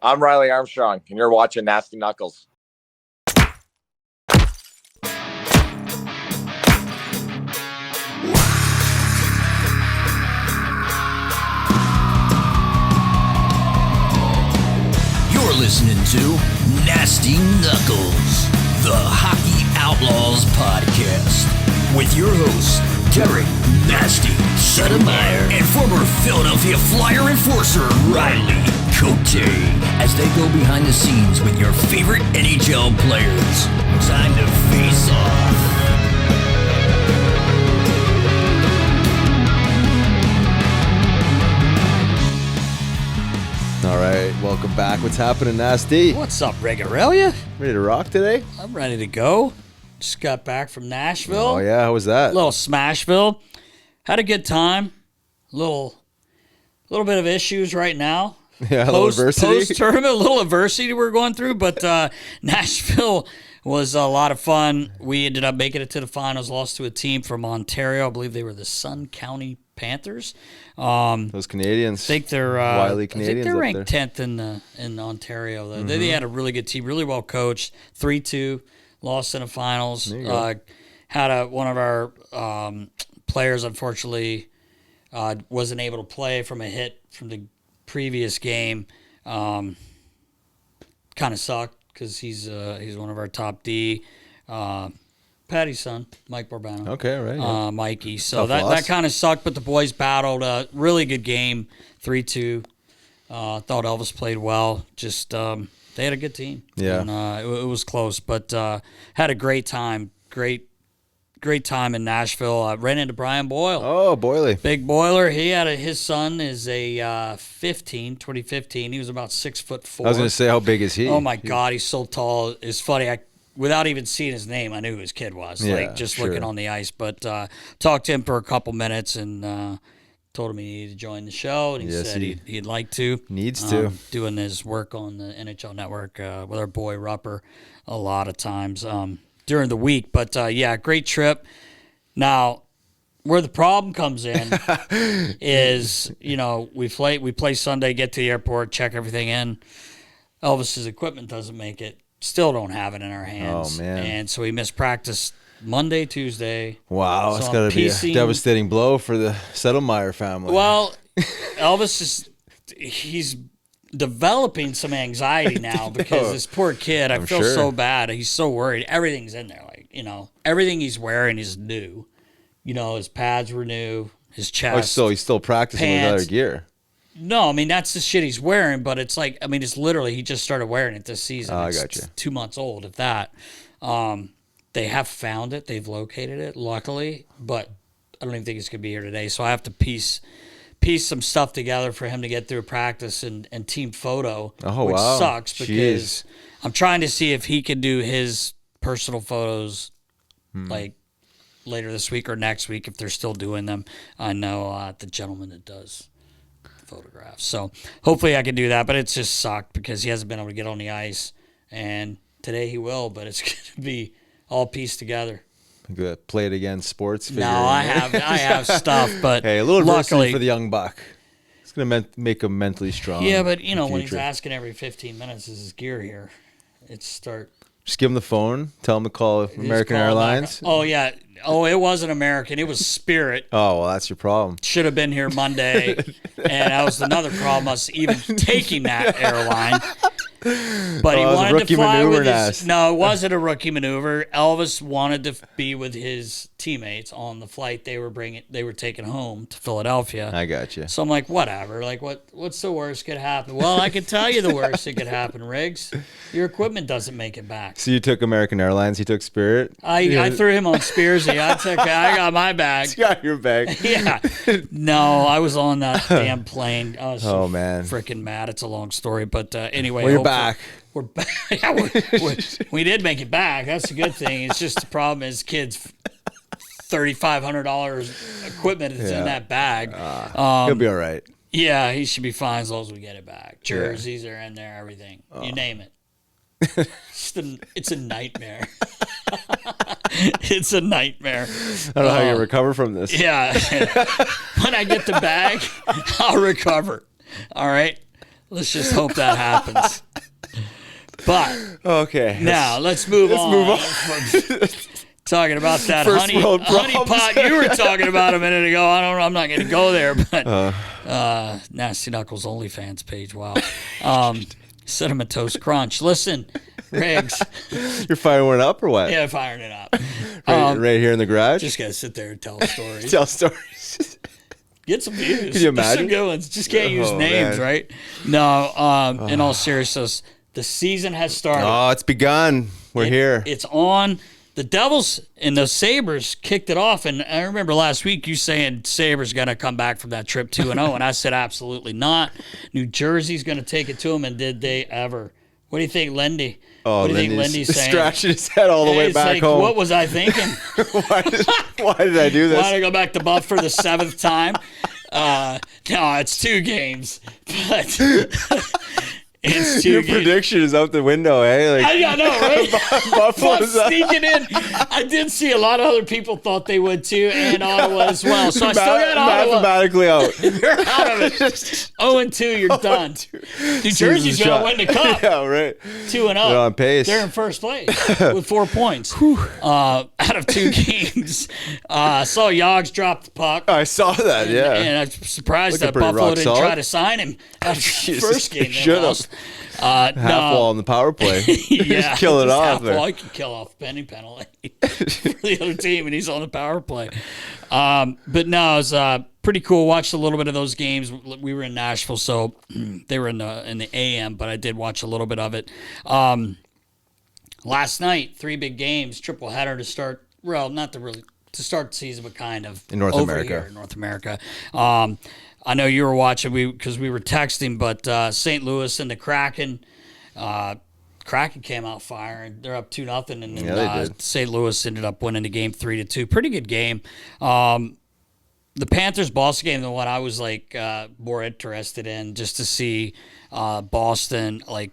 I'm Riley Armstrong, and you're watching Nasty Knuckles. You're listening to Nasty Knuckles, the Hockey Outlaws podcast, with your hosts, Derek Nasty Settlemyre and former Philadelphia Flyer enforcer Riley Cote, as they go behind the scenes with your favorite NHL players. Time to face off. All right, welcome back. What's happening, Nasty? What's up, Regarelia? Ready to rock today? I'm ready to go. Just got back from Nashville. Oh, yeah. How was that? A little Smashville. Had a good time. Little bit of issues right now. Yeah, a little adversity. Post-tournament, a little adversity we're going through, but Nashville was a lot of fun. We ended up making it to the finals, lost to a team from Ontario. I believe they were the Sun County Panthers. Those Canadians. I think they're wily Canadians. I think they're ranked 10th in Ontario. Mm-hmm. They had a really good team, really well coached. 3-2, lost in the finals. Had one of our players, unfortunately, wasn't able to play from a hit from the previous game. Kind of sucked because he's one of our top D. Patty's son, Mike Borbano. Okay, right. Yeah. Mikey. So that kind of sucked, but the boys battled. A really good game, 3-2. Thought Elvis played well. Just they had a good team. Yeah. And, it was close, but had a great time. Great time in Nashville. I ran into Brian Boyle. Oh, Boyley. Big Boiler. His son is a 2015. He was about 6'4". I was going to say, how big is he? Oh, my God. He's so tall. It's funny. Without even seeing his name, I knew who his kid was, looking on the ice. But talked to him for a couple minutes and told him he needed to join the show. And he said he'd like to. Needs to. Doing his work on the NHL Network with our boy Rupper a lot of times during the week. But, great trip. Now, where the problem comes in is, we play Sunday, get to the airport, check everything in. Elvis's equipment doesn't make it. Still don't have it in our hands. Oh, man. And so we missed practice Monday, Tuesday. Wow, that's got to be a devastating blow for the Settlemyre family. Well, Elvis he's developing some anxiety now because this poor kid, I feel so bad. He's so worried. Everything's in there. Everything he's wearing is new. His pads were new, his chest. Oh, so he's still practicing with other gear. No, I mean, that's the shit he's wearing, but it's it's literally, he just started wearing it this season. Oh, it's I got you. 2 months old, if that. They have found it. They've located it, luckily, but I don't even think it's going to be here today. So I have to piece some stuff together for him to get through practice and team photo, which sucks because I'm trying to see if he can do his personal photos later this week or next week if they're still doing them. I know the gentleman that does photographs. So hopefully I can do that, but it's just sucked because he hasn't been able to get on the ice, and today he will, but it's going to be all pieced together. Good. Play it again, sports. No, I have stuff, but hey, a little luckily for the young buck. It's going to make him mentally strong. Yeah, but when he's asking every 15 minutes, is his gear here? Just give him the phone. Tell him to call American Airlines. Oh, yeah. Oh, it wasn't American. It was Spirit. Oh, well, that's your problem. Should have been here Monday. And that was another problem, us even taking that airline. But he wanted to fly with his... No, it wasn't a rookie maneuver. Elvis wanted to be with his teammates on the flight they were taking home to Philadelphia. I got you. So I'm like, whatever. What's the worst could happen? Well, I can tell you the worst that could happen, Riggs. Your equipment doesn't make it back. So you took American Airlines. He took Spirit. I threw him on Spearsy. I got my bag. You got your bag. Yeah. No, I was on that damn plane. I was so man, freaking mad. It's a long story, but anyway. Well, you're back. We're back. Yeah, we did make it back. That's a good thing. It's just the problem is kids. $3,500 equipment is in that bag. He'll be all right. Yeah, he should be fine as long as we get it back. Jerseys are in there, everything. You name it. It's a nightmare. It's a nightmare. I don't know how you recover from this. Yeah. When I get the bag, I'll recover. All right. Let's just hope that happens. But Okay. now let's move on. From talking about that honey pot you were talking about a minute ago. I don't know. I'm not going to go there, but Nasty Knuckles OnlyFans page. Wow. Cinnamon Toast Crunch. Listen, Riggs. You're firing one up or what? Yeah, firing it up. Right here in the garage? Just got to sit there and tell stories. Tell stories. Get some views. Can you imagine? Some good ones. Just can't use names, man. right? No, in all seriousness, the season has started. Oh, it's begun. We're here. It's on. The Devils and the Sabres kicked it off, and I remember last week you saying Sabres going to come back from that trip 2-0, and I said absolutely not. New Jersey's going to take it to them, and did they ever? What do you think, Lindy? Oh, what do you think Lindy's saying? Scratching his head all the way He's back like, home. what was I thinking? Why did I do this? Why did I go back to Buff for the 7th time? No, it's 2 games, but it's 2 Your games. prediction is out the window, eh? Like, I know, right? Buffalo's I'm sneaking in. I did see a lot of other people thought they would too, and Ottawa as well. So I still got Ottawa. mathematically out. You're out of it. 0-2, you're done. New Jersey's going to win the cup. Yeah, right. 2-0. They're on pace. They're in first place with 4 points out of 2 games. I saw Yogs drop the puck. I saw that, yeah. And I'm surprised Looking that pretty Buffalo rock didn't solid. try to sign him after the first game. They Should've. lost. Half wall on the power play. Yeah, Just kill it just off half there. wall. He could kill off penny penalty for the other team, and he's on the power play. But no, it was pretty cool. Watched a little bit of those games. We were in Nashville, so they were in the AM, but I did watch a little bit of it. Last night, 3 big games, triple header to start. Well, not to really to start the season, but kind of In North over America. here in North America. I know you were watching because we were texting, but St. Louis and the Kraken. Kraken came out firing. They're up 2-0, and then Yeah, they did. St. Louis ended up winning the game 3-2. Pretty good game. The Panthers-Boston game, the one I was like more interested in, just to see Boston. Like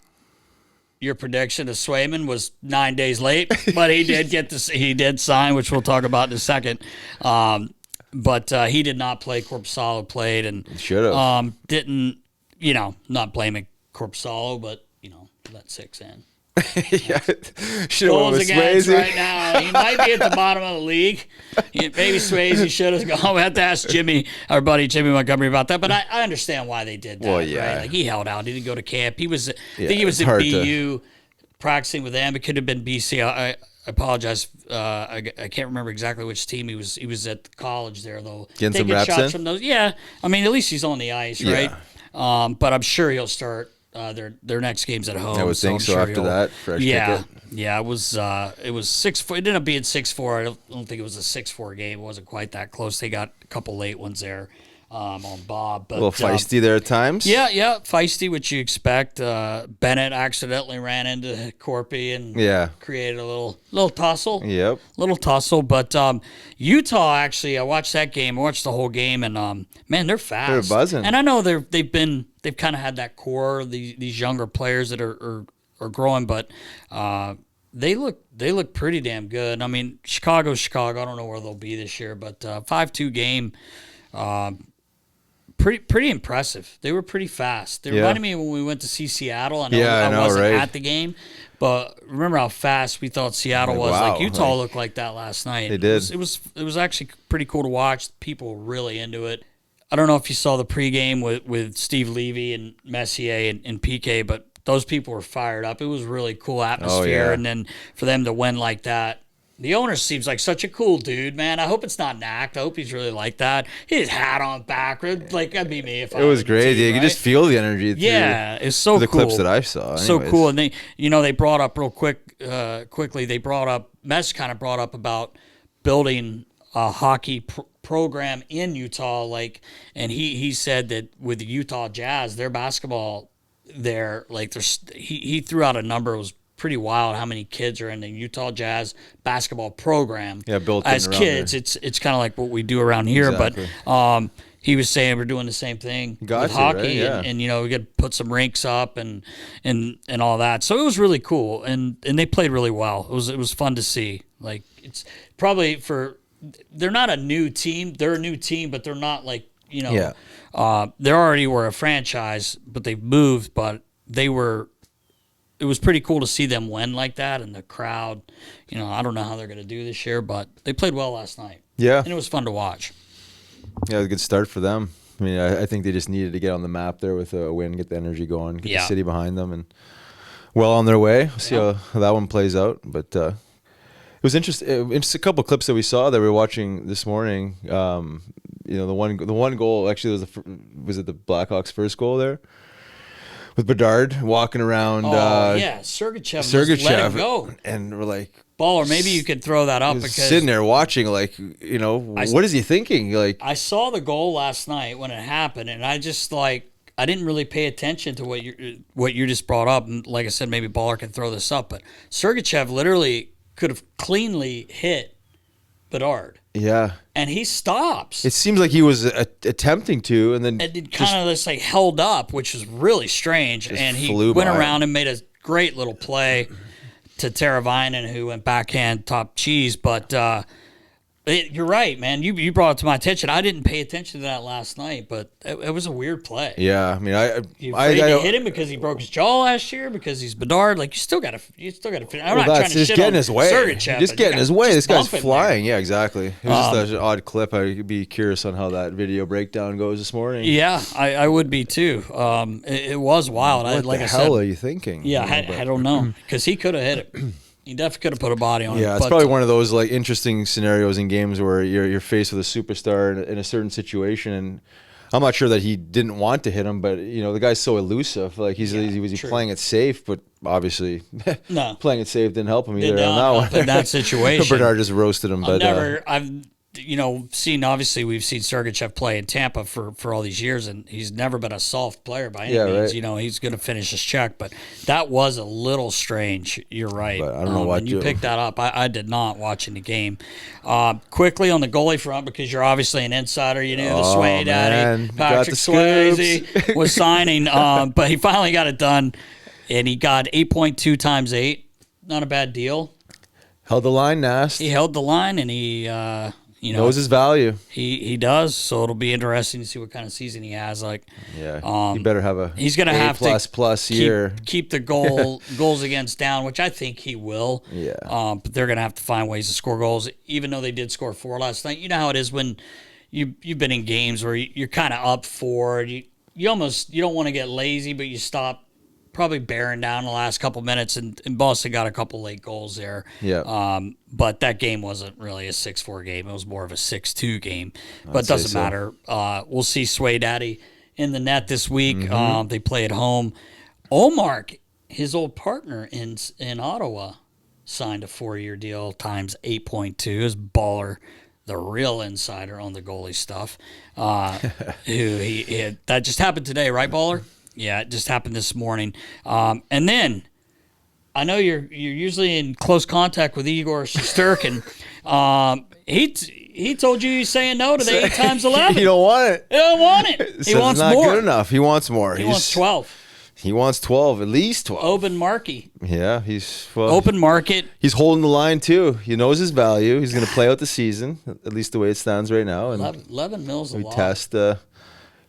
your prediction of Swayman was 9 days late, but he did he did sign, which we'll talk about in a second. But he did not play. Korpisalo played, and Should have. didn't. Not blaming Korpisalo, but let 6 in. Yeah. Should have won Goals with against Swayze. right now. He might be at the bottom of the league. Maybe Swayze should have gone. We have to ask our buddy Jimmy Montgomery about that. But I understand why they did that. Well, yeah. Right? Like he held out. He didn't go to camp. I think he was it's at hard to- BU practicing with them. It could have been BC. I apologize. I can't remember exactly which team he was. He was at college there though. Getting some Taking reps shots in? from those. Yeah. I mean, at least he's on the ice, right? But I'm sure he'll start. Their next game's at home. I would think I'm so sure after he'll- that. Fresh yeah, ticket. yeah. It was 6-4. It ended up being 6-4. I don't think it was a 6-4 game. It wasn't quite that close. They got a couple late ones there on Bob. But, A little feisty there at times. Yeah, feisty, which you expect. Bennett accidentally ran into Corpy and created a little tussle. Yep. Little tussle, but Utah actually. I watched that game. I watched the whole game, and man, they're fast. They're buzzing. And I know they've kind of had that core. These younger players that are growing, but they look pretty damn good. I mean, Chicago's Chicago. I don't know where they'll be this year, but 5-2 game. Pretty impressive. They were pretty fast. They reminded me of when we went to see Seattle. I know, wasn't right. at the game, but remember how fast we thought Seattle was. wow, Like Utah looked like that last night. They did. It was actually pretty cool to watch. People were really into it. I don't know if you saw the pregame with Steve Levy and Messier and PK, but those people were fired up. It was really cool atmosphere, yeah. and then for them to win like that. The owner seems like such a cool dude, man. I hope it's not Knack. I hope he's really like that. His hat on backward. Like, that'd be me if I It was were the great. team, You could right? just feel the energy through it's so the cool. clips that I saw. So anyways. cool. And they brought up real quickly, they brought up, Mess kind of brought up about building a hockey program in Utah. Like, and he said that with the Utah Jazz, their basketball there, like he threw out a number. It was pretty wild how many kids are in the Utah Jazz basketball program. Yeah, built in as around kids. there. It's kind of like what we do around here, Exactly. but he was saying we're doing the same thing Got with to, hockey, right? Yeah. and we got to put some rinks up and all that. So it was really cool, and they played really well. It was fun to see. Like it's probably they're not a new team. They're a new team, but they're not like They already were a franchise, but they've moved. But it was pretty cool to see them win like that, and the crowd. I don't know how they're going to do this year, but they played well last night. Yeah, and it was fun to watch. Yeah, it was a good start for them. I mean, I think they just needed to get on the map there with a win, get the energy going, get the city behind them, and well on their way. We'll see how that one plays out. But it was interesting. Just a couple of clips that we saw that we were watching this morning. The one goal actually was it the Blackhawks' first goal there with Bedard walking around. Sergachev let him go, and we're like, baller. Maybe you could throw that up because sitting there watching, like, what is he thinking? Like, I saw the goal last night when it happened, and I just I didn't really pay attention to what you just brought up. And like I said, maybe baller can throw this up, but Sergachev literally could have cleanly hit Bedard. Yeah, and he stops. It seems like he was attempting to, and then it kind of just held up, which is really strange. And he went around and made a great little play to Teravainen, who went backhand top cheese. But you're right, man. You brought it to my attention. I didn't pay attention to that last night, but it was a weird play. Yeah, I mean, I hit him because he broke his jaw last year, because he's Bedard. Like, you still got to finish. I'm not trying to shit on Sergachev. Just getting in his way. This guy's flying. Yeah, exactly. It was just an odd clip. I'd be curious on how that video breakdown goes this morning. Yeah, I would be too. It was wild. What the hell are you thinking? Yeah, I don't know, because he could have hit it. He definitely could have put a body on it. Yeah, it's probably one of those interesting scenarios in games where you're faced with a superstar in a certain situation, and I'm not sure that he didn't want to hit him, but the guy's so elusive. Like, he was playing it safe, but obviously playing it safe didn't help him either on that one. In that situation, Bernard just roasted him. Obviously we've seen Sergachev play in Tampa for all these years, and he's never been a soft player by any means. Right. He's going to finish his check, but that was a little strange. You're right. But I don't know why you picked that up. I did not watching the game. Quickly on the goalie front, because you're obviously an insider, the Sway Daddy, Patrick Swayze was signing, but he finally got it done, and he got 8.2 times 8. Not a bad deal. Held the line, Nast. He held the line, and he knows his value. He does, so it'll be interesting to see what kind of season he has. He better have a he's gonna have plus year. Keep the goals against down, which I think he will. Yeah. But they're gonna have to find ways to score goals, even though they did score 4 last night. You know how it is when you've been in games where you're kind of up 4. You don't want to get lazy, but you stop. Probably bearing down the last couple minutes, and Boston got a couple late goals there. Yeah. But that game wasn't really a 6-4 game. It was more of a 6-2 game. But it doesn't matter. We'll see Sway Daddy in the net this week. Mm-hmm. They play at home. Ullmark, his old partner in Ottawa, signed a 4-year deal times 8.2. His baller, the real insider on the goalie stuff. That just happened today, right, baller? Yeah, it just happened this morning. And then I know you're usually in close contact with Igor Shesterkin. He told you he's saying no to the 8 times 11. You don't want it. He don't want it. He wants more. It's not more. good enough. He wants more. He wants 12. He wants 12, at least 12. Open market. Yeah, open market. He's holding the line too. He knows his value. He's going to play out the season, at least the way it stands right now. And 11 mils a lot. We test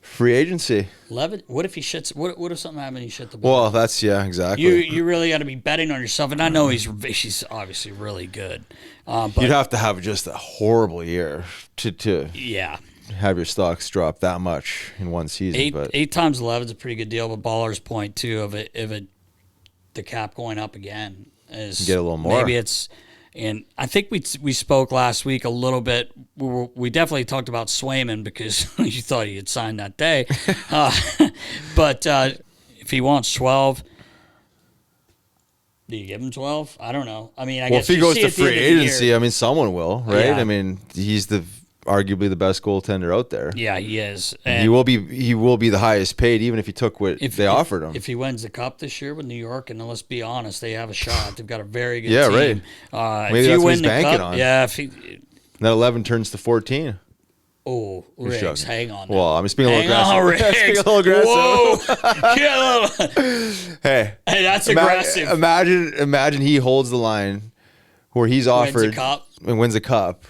free agency. 11. What if he shits? What if something happened and he shit the ball? Well, that's exactly. You really got to be betting on yourself, and I know he's obviously really good. But you'd have to have just a horrible year to have your stocks drop that much in one season. 8 times 11 is a pretty good deal. But Baller's point too of the cap going up again is get a little more. Maybe it's. And I think we spoke last week a little bit. We definitely talked about Swayman because you thought he had signed that day. But if he wants 12, do you give him 12? I don't know. I mean, I guess if he goes to free agency, I mean, someone will, right? Yeah. I mean, he's arguably the best goaltender out there. Yeah, he is. And he will be the highest paid, even if he took what they offered him. If he wins the cup this year with New York, and let's be honest, they have a shot. They've got a very good team. Right. Maybe that's what he's banking on. Yeah, that 11 turns to 14. Oh, Riggs, hang on. Well, I'm speaking a little aggressive. Whoa. Hey, that's aggressive. Imagine he holds the line where he's offered wins a cup. and wins a cup.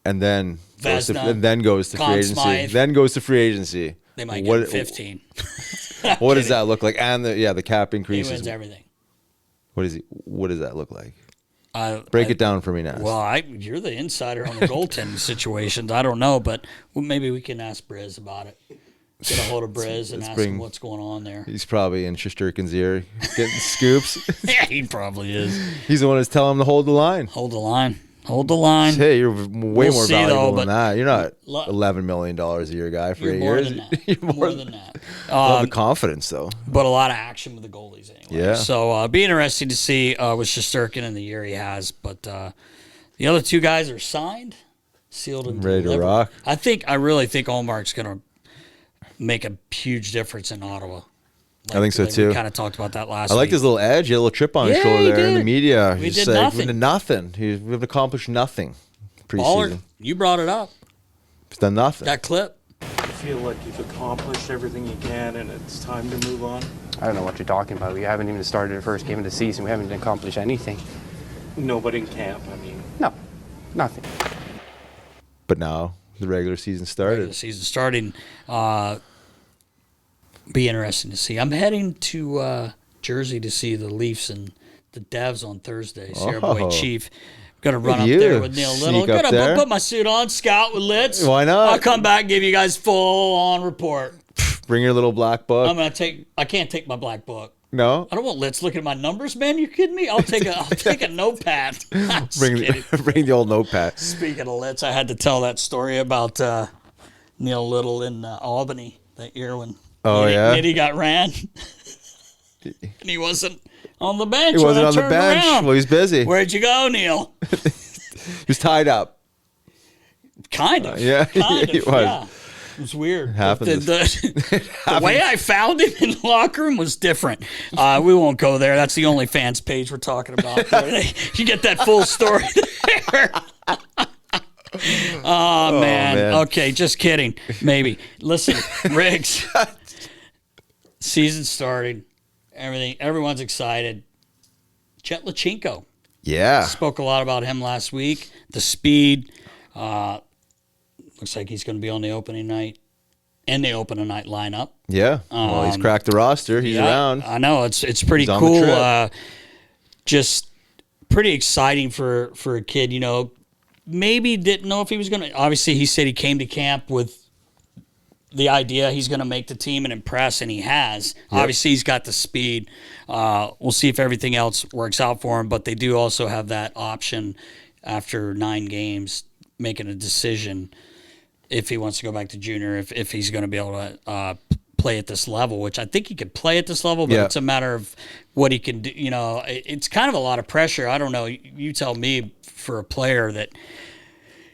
And then Vesna, and then goes to free Conn agency. Smythe. Then goes to free agency. They might get 15. What does that look like? And the cap He increases. wins everything. What does that look like? Break it down for me now. Well, you're the insider on the goaltending situations. I don't know, but maybe we can ask Briz about it. Get a hold of Briz and ask him what's going on there. He's probably in Shesterkin's ear getting scoops. Yeah, he probably is. He's the one that's telling him to hold the line. Hold the line. Hold the line. Hey, you're way more valuable than that. You're not Lo- $11 million a year guy for 8 More years. than that. You're More than that. love the confidence, though. But a lot of action with the goalies anyway. Yeah. So be interesting to see with Shesterkin and the year he has. But the other two guys are signed, sealed, and Ready to delivered. rock. I really think Ullmark's going to make a huge difference in Ottawa. I think so, too. We kind of talked about that last I week. like his little edge. He had a little chip on his Yeah, shoulder he there in the did. media. We He's did like, nothing. We did nothing. We've accomplished nothing Baller, preseason. you brought it up. He's done nothing. That clip. You feel like you've accomplished everything you can and it's time to move on? I don't know what you're talking about. We haven't even started the first game of the season. We haven't accomplished anything. No, but in camp, I mean. No, nothing. But now the regular season started. The season starting. Be interesting to see. I'm heading to Jersey to see the Leafs and the Devs on Thursday. See our boy Oh. Chief. Gonna run up you. there with Neil Little. Sneak up Gonna there. put my suit on, scout with Litz. Why not? I'll come back and give you guys full on report. Bring your little black book. I can't take my black book. No? I don't want Litz looking at my numbers, man. You kidding me? I'll take a notepad. I'm just Bring kidding. bring the old notepad. Speaking of Litz, I had to tell that story about Neil Little in Albany that year when Nitty got ran. And he wasn't on the bench. He wasn't when I on the turned bench. around. Well, he's busy. Where'd you go, Neil? He was tied up. Kind of. Yeah, Kind he of. was. Yeah. It was weird. Happens. The way I found him in the locker room was different. We won't go there. That's the only fans page we're talking about. You get that full story there. Oh, man. Okay, just kidding. Maybe. Listen, Riggs. Season started. Everyone's excited. Jett Luchanko. Yeah. Spoke a lot about him last week. The speed. Looks like he's going to be on the opening night and the opening night lineup. Yeah. Well, he's cracked the roster. He's around. I know. It's pretty He's on the cool. trip. Just pretty exciting for a kid. You know, maybe didn't know if he was going to. Obviously, he said he came to camp with the idea he's going to make the team and impress, and he has. Yep. Obviously, he's got the speed. We'll see if everything else works out for him, but they do also have that option after 9 games making a decision if he wants to go back to junior, if he's going to be able to play at this level, which I think he could play at this level, but it's a matter of what he can do. You know, it's kind of a lot of pressure. I don't know. You tell me, for a player that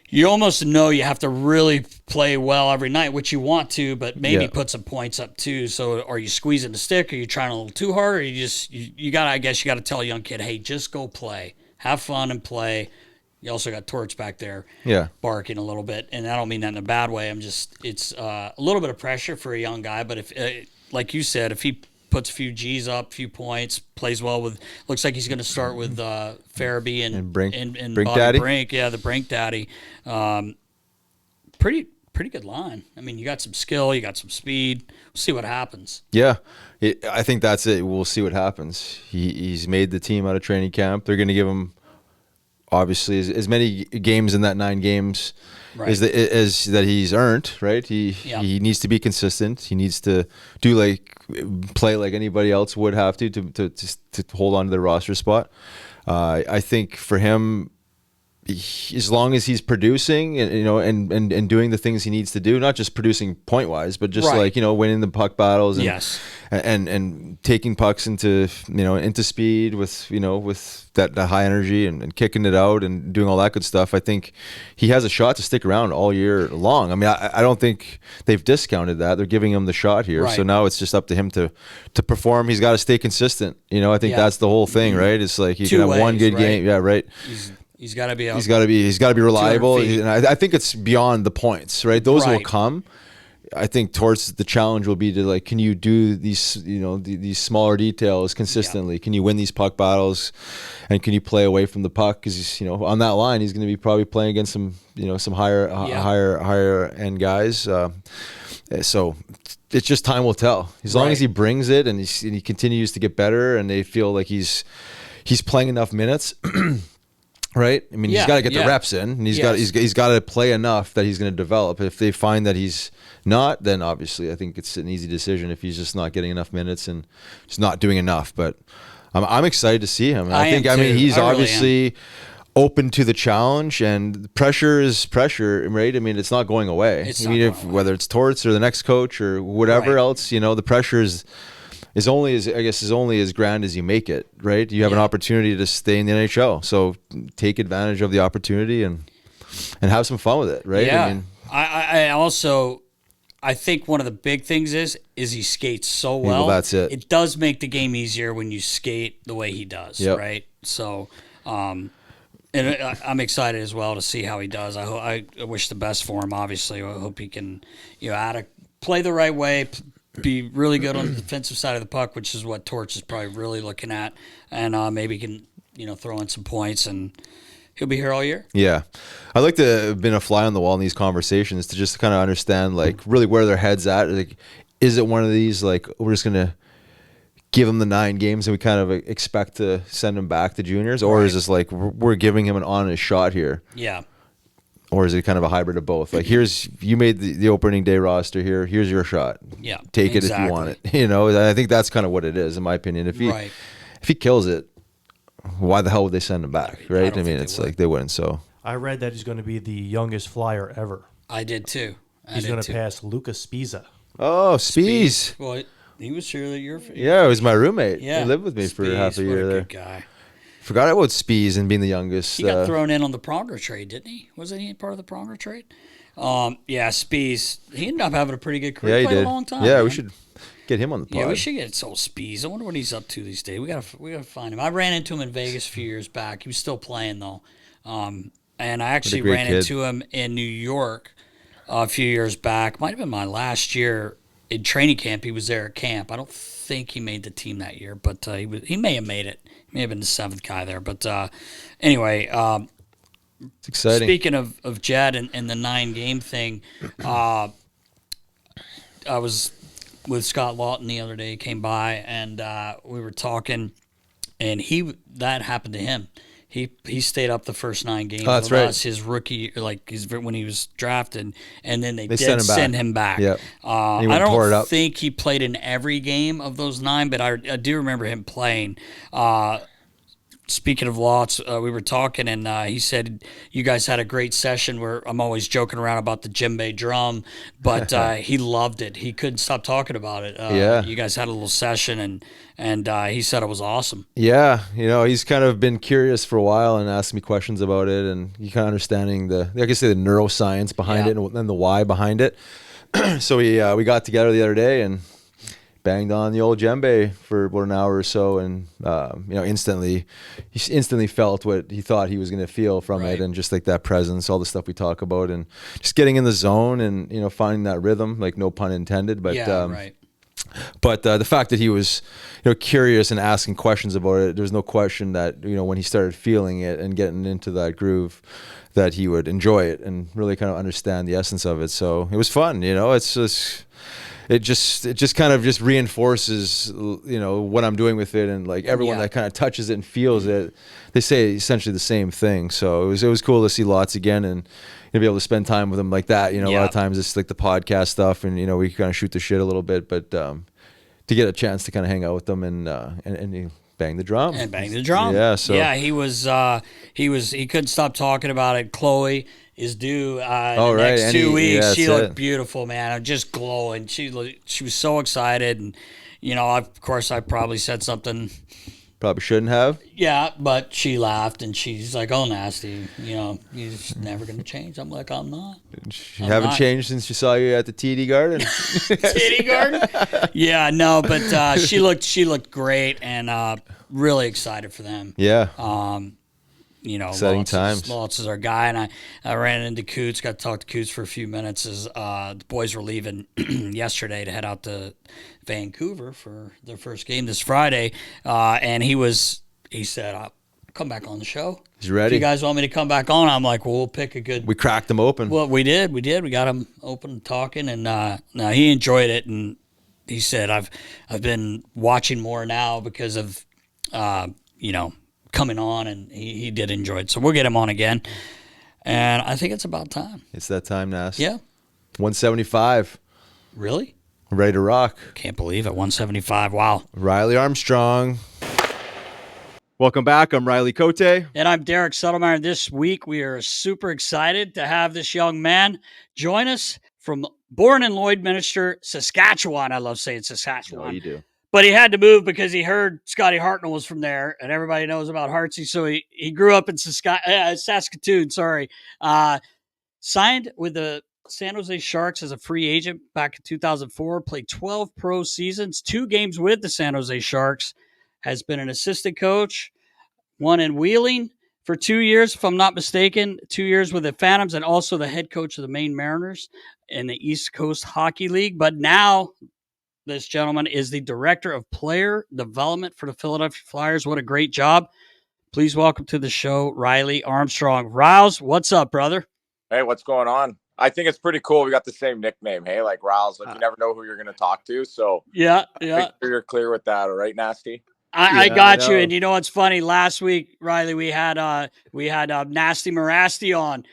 you almost know you have to really play well every night, which you want to, but maybe put some points up too. So are you squeezing the stick? Are you trying a little too hard? Or you got to tell a young kid, hey, just go play. Have fun and play. You also got Torch back there barking a little bit, and I don't mean that in a bad way. It's a little bit of pressure for a young guy, but if, like you said, if he puts a few G's up, a few points, plays well with, looks like he's going to start with Farabee and Brink Bobby Daddy. Brink. Yeah, the Brink Daddy. Pretty good line. I mean, you got some skill, you got some speed. We'll see what happens. Yeah. I think that's it. We'll see what happens. He's made the team out of training camp. They're going to give him, obviously, as many games in that 9 games as that he's earned, right? He needs to be consistent. He needs to play like anybody else would have to hold on to the roster spot. I think for him, as long as he's producing and doing the things he needs to do, not just producing point wise, but just winning the puck battles and taking pucks into speed with that high energy and kicking it out and doing all that good stuff. I think he has a shot to stick around all year long. I mean, I don't think they've discounted that. They're giving him the shot here. Right. So now it's just up to him to perform. He's got to stay consistent. I think that's the whole thing, right? It's like you can have one good game. Yeah, right. He's got to be. He's got to be reliable, and I think it's beyond the points, right? Those will come. I think towards the challenge will be to like, can you do these, these smaller details consistently? Can you win these puck battles, and can you play away from the puck? Because on that line, he's going to be probably playing against some, some higher end guys. So it's just time will tell. As long as he brings it and he continues to get better, and they feel like he's playing enough minutes. Right. I mean, he's got to get the reps in, and he's got to play enough that he's going to develop. If they find that he's not, then obviously I think it's an easy decision if he's just not getting enough minutes and just not doing enough. But I'm excited to see him. I mean, he's obviously open to the challenge, and pressure is pressure, right? I mean, it's not going away. Whether it's Torts or the next coach or whatever else, the pressure is only as grand as you make it, right? You have an opportunity to stay in the NHL, so take advantage of the opportunity and have some fun with it, right? Yeah. I mean, I think one of the big things is he skates so well. That's it. It does make the game easier when you skate the way he does, right? So, and I'm excited as well to see how he does. I wish the best for him. Obviously, I hope he can, play the right way. Be really good on the defensive side of the puck, which is what Torch is probably really looking at, and maybe can throw in some points, and he'll be here all year. Yeah, I'd like to have been a fly on the wall in these conversations to just kind of understand like really where their heads at. Like, is it one of these like we're just gonna give him the 9 games and we kind of expect to send him back to juniors, or is this like we're giving him an honest shot here? Yeah. Or is it kind of a hybrid of both? Like, you made the opening day roster here. Here's your shot. Yeah, take it if you want it. I think that's kind of what it is, in my opinion. If he kills it, why the hell would they send him back, right? I mean, it's like they wouldn't. So I read that he's going to be the youngest flyer ever. I did too. He's going to pass Lucas Spiza. Oh, Spies. Well, he was here that year. Yeah, he was my roommate. Yeah, he lived with me for half a year there. Good guy. Forgot about Spies and being the youngest. He got thrown in on the Pronger trade, didn't he? Wasn't he part of the Pronger trade? Spies. He ended up having a pretty good career. Yeah, he did. A long time. Yeah, man. we should get him on the pod. Yeah, we should get old Spies. I wonder what he's up to these days. We gotta find him. I ran into him in Vegas a few years back. He was still playing though, and I actually ran into him in New York a few years back. Might have been my last year in training camp. He was there at camp. I don't think he made the team that year, but he may have made it. He may have been the 7th guy there. But anyway, it's exciting. Speaking of Jett and the 9-game thing, I was with Scott Lawton the other day. He came by and we were talking, and that happened to him. He stayed up the first 9 games. Oh, that's right. His rookie, when he was drafted, and then they did send him back. Yep. I don't think he played in every game of those 9, but I do remember him playing. Speaking of Lots, we were talking, and he said you guys had a great session where I'm always joking around about the djembe drum, but he loved it. He couldn't stop talking about it. You guys had a little session, and he said it was awesome. Yeah, he's kind of been curious for a while and asked me questions about it, and he kind of understanding the neuroscience behind it and the why behind it. So we got together the other day and banged on the old djembe for about an hour or so, and he instantly felt what he thought he was going to feel from it, and just like that presence, all the stuff we talk about, and just getting in the zone and finding that rhythm, like no pun intended, but But the fact that he was, curious and asking questions about it, there's no question that when he started feeling it and getting into that groove, that he would enjoy it and really kind of understand the essence of it. So it was fun. It's just. It just kind of just reinforces, what I'm doing with it, and like everyone that kind of touches it and feels it, they say essentially the same thing. So it was cool to see Lots again and be able to spend time with him like that. A lot of times it's like the podcast stuff, and we kind of shoot the shit a little bit, but to get a chance to kind of hang out with them and bang the drum. Yeah. So he couldn't stop talking about it. Chloe is due the next 2 weeks. She looked beautiful, man. Just glowing. She was so excited, and of course I probably said something probably shouldn't have. Yeah, but she laughed and she's like, "Oh, Nasty, you're just never gonna change." I'm like, "I'm not." You haven't changed since she saw you at the TD Garden. TD Garden? Yeah, no, but she looked great and really excited for them. Yeah. Exciting times. Lawrence is our guy, and I ran into Coots, got to talk to Coots for a few minutes as the boys were leaving yesterday to head out to Vancouver for their first game this Friday, and he said, I'll come back on the show. He's ready. If you guys want me to come back on, I'm like, well, we'll pick a good... We cracked him open. Well, we did. We got him open and talking, and now he enjoyed it, and he said, I've been watching more now because of, coming on, and he did enjoy it. So we'll get him on again, and I think it's about time. It's that time, Nas. Yeah. 175. Really? Ready to rock. Can't believe it. 175. Wow. Riley Armstrong. Welcome back. I'm Riley Cote. And I'm Derek Settlemyre. This week, we are super excited to have this young man join us from born in Lloydminster, Saskatchewan. I love saying Saskatchewan. Oh, you do. But he had to move because he heard Scotty Hartnell was from there, and everybody knows about Hartsey. So he grew up in Saskatoon. Signed with the San Jose Sharks as a free agent back in 2004. Played 12 pro seasons, 2 games with the San Jose Sharks. Has been an assistant coach, one in Wheeling for 2 years, if I'm not mistaken, 2 years with the Phantoms, and also the head coach of the Maine Mariners in the East Coast Hockey League. But now this gentleman is the director of player development for the Philadelphia Flyers. What a great job. Please welcome to the show, Riley Armstrong. Riles, what's up, brother? Hey, what's going on? I think it's pretty cool. We got the same nickname. Hey, like Riles, like you never know who you're going to talk to. So yeah. Make sure you're clear with that. All right, Nasty? I got you. And you know what's funny? Last week, Riley, we had Nasty Marasti on,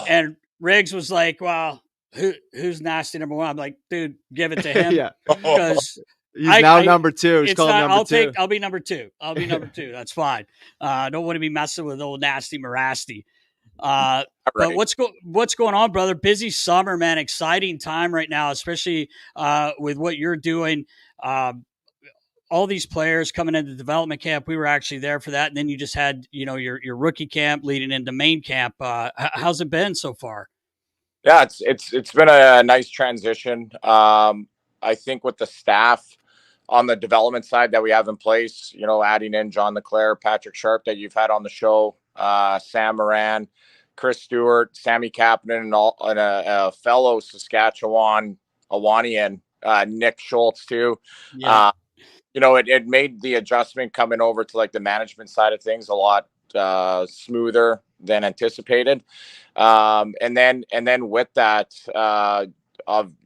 and Riggs was like, "Well, who's Nasty number one?" I'm like, "Dude, give it to him." Yeah, because he's now number 2. He's called number 2. I'll be number 2. I'll be number 2. That's fine. I don't want to be messing with old Nasty Marasti. Right. But what's going on, brother? Busy summer, man. Exciting time right now, especially with what you're doing. All these players coming into development camp. We were actually there for that. And then you just had, your rookie camp leading into main camp. How's it been so far? Yeah, it's been a nice transition. I think with the staff on the development side that we have in place, adding in John LeClaire, Patrick Sharp that you've had on the show, Sam Moran, Chris Stewart, Sammy Kapanen, and a fellow Saskatchewan Awanian, Nick Schultz too. Yeah. It made the adjustment coming over to like the management side of things a lot smoother than anticipated. And then with that,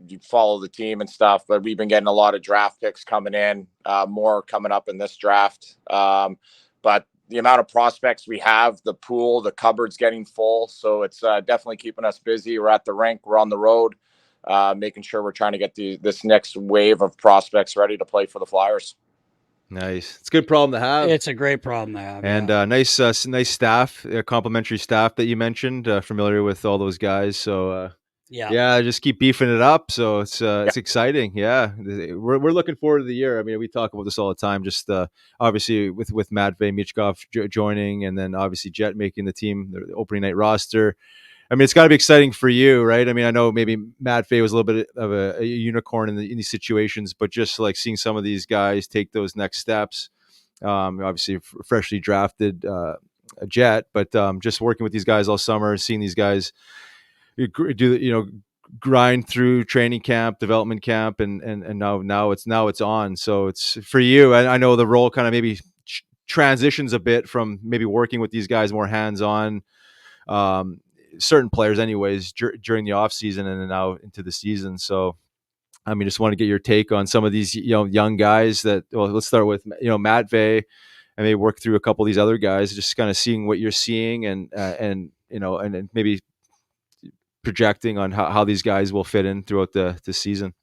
you follow the team and stuff, but we've been getting a lot of draft picks coming in, more coming up in this draft. But the amount of prospects we have, the pool, the cupboard's getting full. So it's definitely keeping us busy. We're at the rink, we're on the road. Making sure we're trying to get this next wave of prospects ready to play for the Flyers. Nice. It's a good problem to have. It's a great problem to have. And nice staff, complimentary staff that you mentioned, familiar with all those guys. So just keep beefing it up. So it's exciting. Yeah, we're looking forward to the year. I mean, we talk about this all the time. Just obviously with Matvei Michkov joining, and then obviously Jett making the team, the opening night roster. I mean, it's got to be exciting for you, right? I mean, I know maybe Matvei was a little bit of a unicorn in these situations, but just like seeing some of these guys take those next steps, obviously freshly drafted Jett, but just working with these guys all summer, seeing these guys grind through training camp, development camp, and now it's on. So it's for you. I know the role kind of maybe transitions a bit from maybe working with these guys more hands-on. Certain players anyways during the off season and then now into the season. So, I mean, just want to get your take on some of these, young guys that, let's start with, Matvei, and maybe work through a couple of these other guys, just kind of seeing what you're seeing and maybe projecting on how these guys will fit in throughout the season.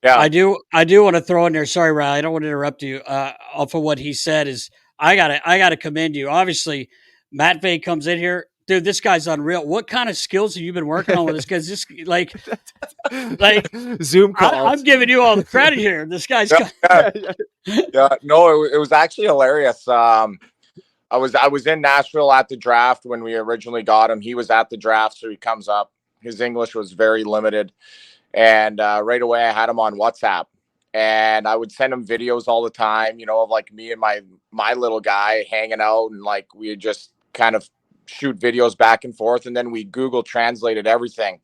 Yeah, I do want to throw in there. Sorry, Riley, I don't want to interrupt you. Off of what he said is, I gotta commend you. Obviously, Matvei comes in here. Dude, this guy's unreal. What kind of skills have you been working on with this? Because this, like Zoom calls. I'm giving you all the credit here. This guy's. No, it was actually hilarious. I was in Nashville at the draft when we originally got him. He was at the draft, so he comes up. His English was very limited, and right away I had him on WhatsApp, and I would send him videos all the time. Of like me and my little guy hanging out, and like we had just kind of shoot videos back and forth, and then we Google translated everything.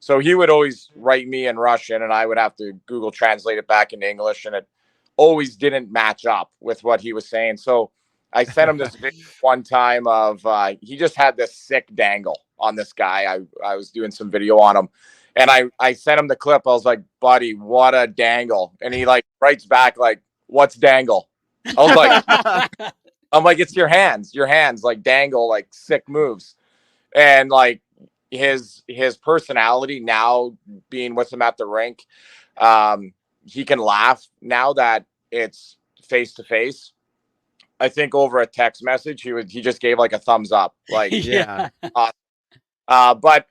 So he would always write me in Russian, and I would have to Google translate it back into English, and it always didn't match up with what he was saying. So I sent him this video one time of he just had this sick dangle on this guy. I was doing some video on him, and I sent him the clip. I was like, buddy, what a dangle. And he like writes back like, what's dangle? I was like, I'm like, it's your hands like dangle, like sick moves. And like his personality now being with him at the rink, he can laugh now that it's face to face. I think over a text message, he just gave like a thumbs up, like Yeah. But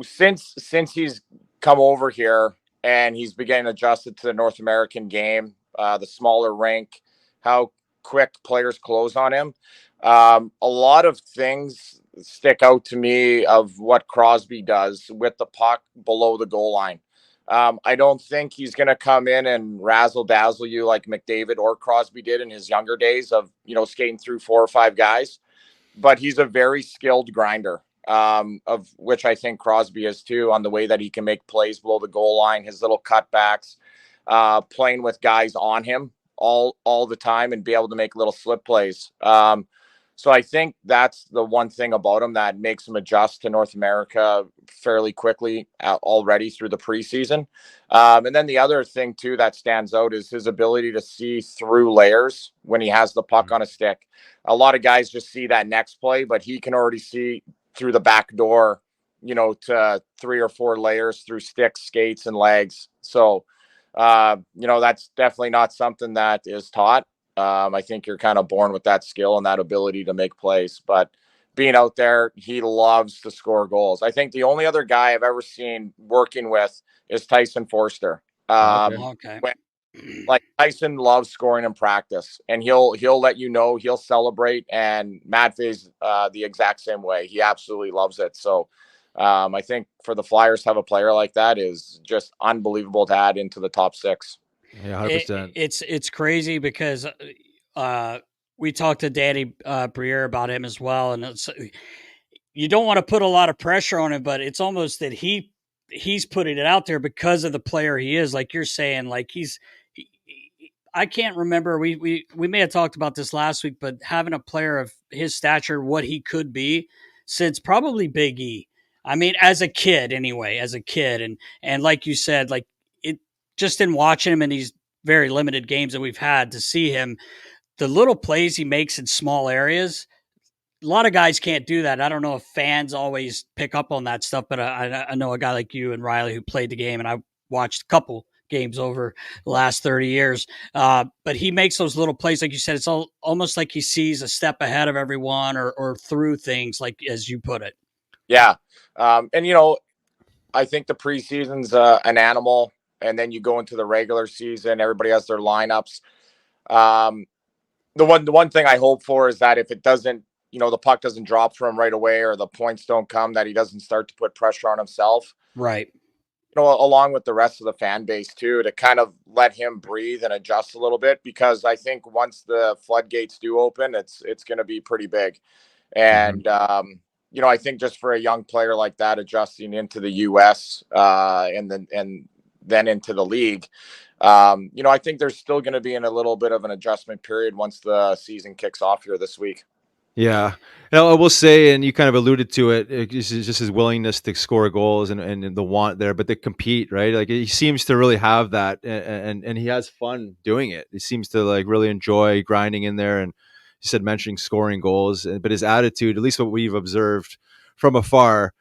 since he's come over here and he's beginning adjusted to the North American game, the smaller rink, how quick players close on him. A lot of things stick out to me of what Crosby does with the puck below the goal line. I don't think he's going to come in and razzle dazzle you like McDavid or Crosby did in his younger days of, skating through 4 or 5 guys, but he's a very skilled grinder, of which I think Crosby is too, on the way that he can make plays below the goal line, his little cutbacks, playing with guys on him all the time and be able to make little slip plays. So I think that's the one thing about him that makes him adjust to North America fairly quickly already through the preseason. And then the other thing too that stands out is his ability to see through layers when he has the puck on a stick. A lot of guys just see that next play, but he can already see through the back door, to 3 or 4 layers through sticks, skates, and legs. So, that's definitely not something that is taught. I think you're kind of born with that skill and that ability to make plays, but being out there, he loves to score goals. I think the only other guy I've ever seen working with is Tyson Forster. Okay. Like Tyson loves scoring in practice, and he'll let he'll celebrate. And Matvei's the exact same way. He absolutely loves it. So I think for the Flyers to have a player like that is just unbelievable to add into the top 6. Yeah, 100%. It's crazy because we talked to Danny Briere about him as well, and you don't want to put a lot of pressure on him, but it's almost that he's putting it out there because of the player he is. Like you're saying, like I can't remember. We may have talked about this last week, but having a player of his stature, what he could be, since probably Big E. I mean, as a kid, and like you said, like it just in watching him in these very limited games that we've had to see him, the little plays he makes in small areas. A lot of guys can't do that. I don't know if fans always pick up on that stuff, but I know a guy like you and Riley who played the game, and I watched a couple games over the last 30 years. But he makes those little plays. Like you said, it's almost like he sees a step ahead of everyone or through things, like as you put it. Yeah. And, I think the preseason's an animal, and then you go into the regular season, everybody has their lineups. The one thing I hope for is that if it doesn't, the puck doesn't drop for him right away or the points don't come, that he doesn't start to put pressure on himself. Right. Along with the rest of the fan base too, to kind of let him breathe and adjust a little bit, because I think once the floodgates do open, it's going to be pretty big. And, I think just for a young player like that, adjusting into the US and then into the league, I think there's still going to be in a little bit of an adjustment period once the season kicks off here this week. Yeah. Now, I will say, and you kind of alluded to it, it's just his willingness to score goals and the want there, but to compete, right? Like he seems to really have that, and he has fun doing it. He seems to like really enjoy grinding in there, and you said mentioning scoring goals, but his attitude, at least what we've observed from afar,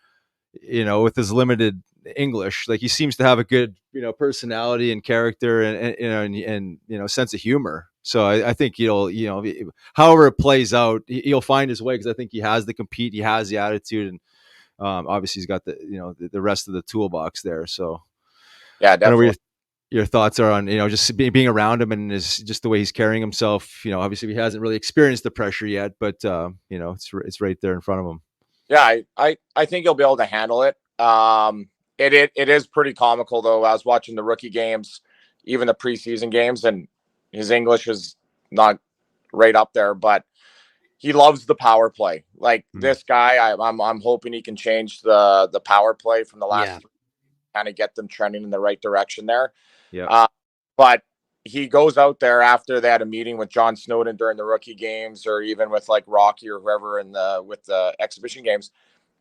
with his limited English, like he seems to have a good, personality and character and sense of humor. So I think however it plays out, he'll find his way, because I think he has the compete, he has the attitude, and obviously he's got the rest of the toolbox there. So yeah, definitely. Your thoughts are on just being around him and just the way he's carrying himself. Obviously he hasn't really experienced the pressure yet, but it's right there in front of him. Yeah, I think he'll be able to handle it. It is pretty comical though. I was watching the rookie games, even the preseason games, and his English is not right up there, but he loves the power play. Like this guy, I'm hoping he can change the power play from the last three, kind of get them trending in the right direction there. Yeah. But he goes out there after they had a meeting with John Snowden during the rookie games, or even with like Rocky or whoever with the exhibition games.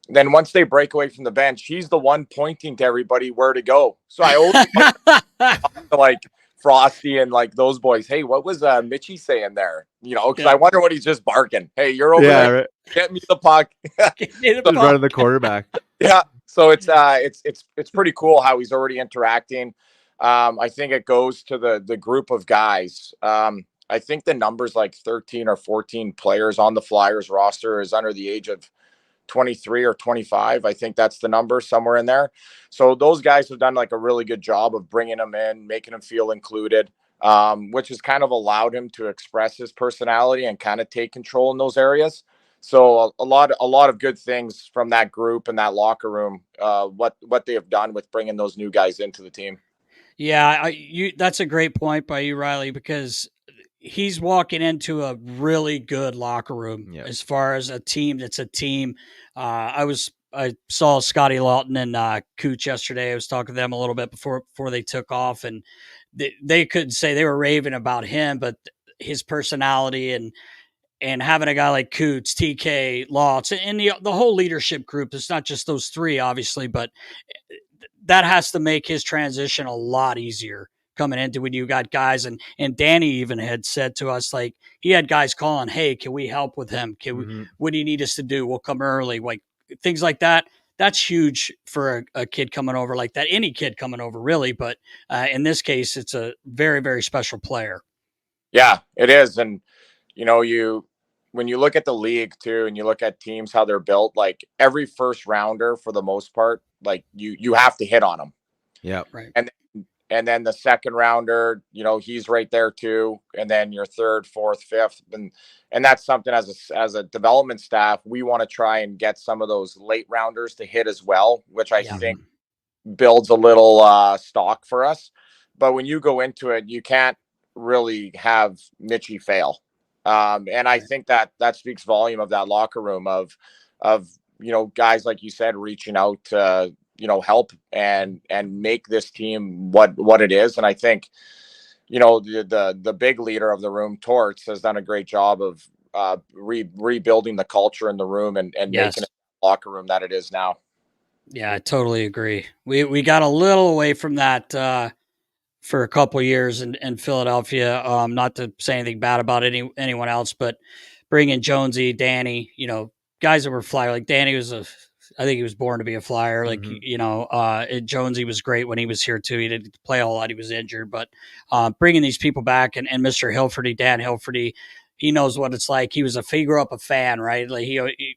Then once they break away from the bench, he's the one pointing to everybody where to go. So I always like Frosty and like those boys. Hey, what was Mitchie saying there? You know, because I wonder what he's just barking. Hey, you're over there. Right. Get me the puck. Get me the puck. Running the quarterback. Yeah. So it's pretty cool how he's already interacting. I think it goes to the group of guys. I think the number's like 13 or 14 players on the Flyers roster is under the age of 23 or 25. I think that's the number, somewhere in there. So those guys have done like a really good job of bringing them in, making them feel included, which has kind of allowed him to express his personality and kind of take control in those areas. So a lot of good things from that group and that locker room, what they have done with bringing those new guys into the team. Yeah, that's a great point by you, Riley, because he's walking into a really good locker room as far as a team that's a team. I saw Scotty Lawton and Cooch yesterday. I was talking to them a little bit before they took off, and they couldn't say they were raving about him, but his personality and having a guy like Coots, TK, Lawtz, and the whole leadership group. It's not just those three, obviously, but that has to make his transition a lot easier coming into when you got guys. And Danny even had said to us, like, he had guys calling, hey, can we help with him? What do you need us to do? We'll come early. Like things like that. That's huge for a kid coming over like that. Any kid coming over, really. But in this case, it's a very, very special player. Yeah, it is. And, you know, when you look at the league too, and you look at teams, how they're built, like every first rounder for the most part, like you have to hit on them. Yeah. Right. And then the second rounder, you know, he's right there too. And then your third, fourth, fifth. And that's something as a development staff, we want to try and get some of those late rounders to hit as well, which I think builds a little stock for us. But when you go into it, you can't really have Mitchie fail. And I think that speaks volume of that locker room of, you know, guys, like you said, reaching out to, you know, help and make this team what it is. And I think, you know, the big leader of the room, Torts, has done a great job of rebuilding the culture in the room and making it a locker room that it is now. Yeah, I totally agree. We got a little away from that for a couple of years in Philadelphia. Not to say anything bad about anyone else, but bringing Jonesy, Danny, you know, guys that were flyer. Like Danny I think he was born to be a flyer. Like, you know, Jonesy was great when he was here too. He didn't play a whole lot. He was injured, but bringing these people back and Mr. Hilferty, Dan Hilferty, he knows what it's like. He grew up a fan, right? Like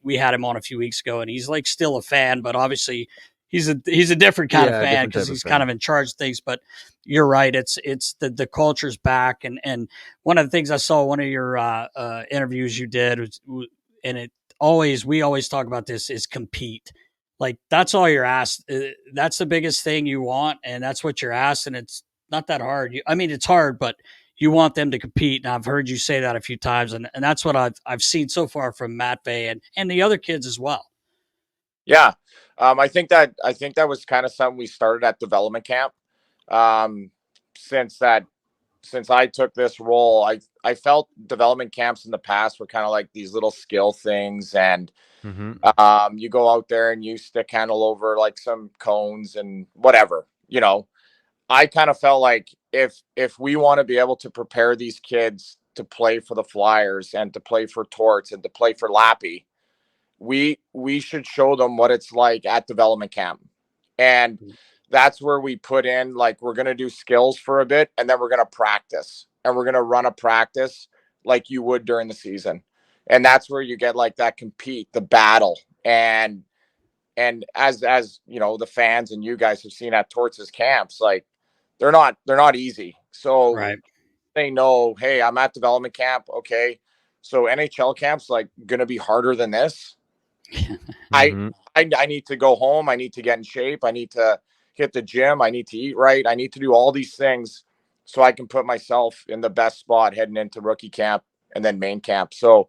we had him on a few weeks ago, and he's like still a fan, but obviously he's a different kind of fan because he's kind of in charge of things. But you're right. It's the culture's back. And one of the things I saw one of your interviews you did was, and we always talk about this, is compete. Like that's all you're asked. That's the biggest thing you want. And that's what you're asked. And it's not that hard. I mean, it's hard, but you want them to compete. And I've heard you say that a few times. And that's what I've seen so far from Matvei and the other kids as well. Yeah. I think that was kind of something we started at development camp. Since I took this role, I felt development camps in the past were kind of like these little skill things. And you go out there and you stick handle over like some cones and whatever, you know. I kind of felt like if we want to be able to prepare these kids to play for the Flyers and to play for Torts and to play for Lappy, we should show them what it's like at development camp. And that's where we put in, like, we're going to do skills for a bit, and then we're going to practice, and we're going to run a practice like you would during the season. And that's where you get like that compete, the battle. And as you know, the fans and you guys have seen at Torts' camps, like they're not easy. So they know, hey, I'm at development camp. Okay. So NHL camp's like going to be harder than this. I need to go home. I need to get in shape. I need to hit the gym. I need to eat right. I need to do all these things so I can put myself in the best spot heading into rookie camp then main camp. So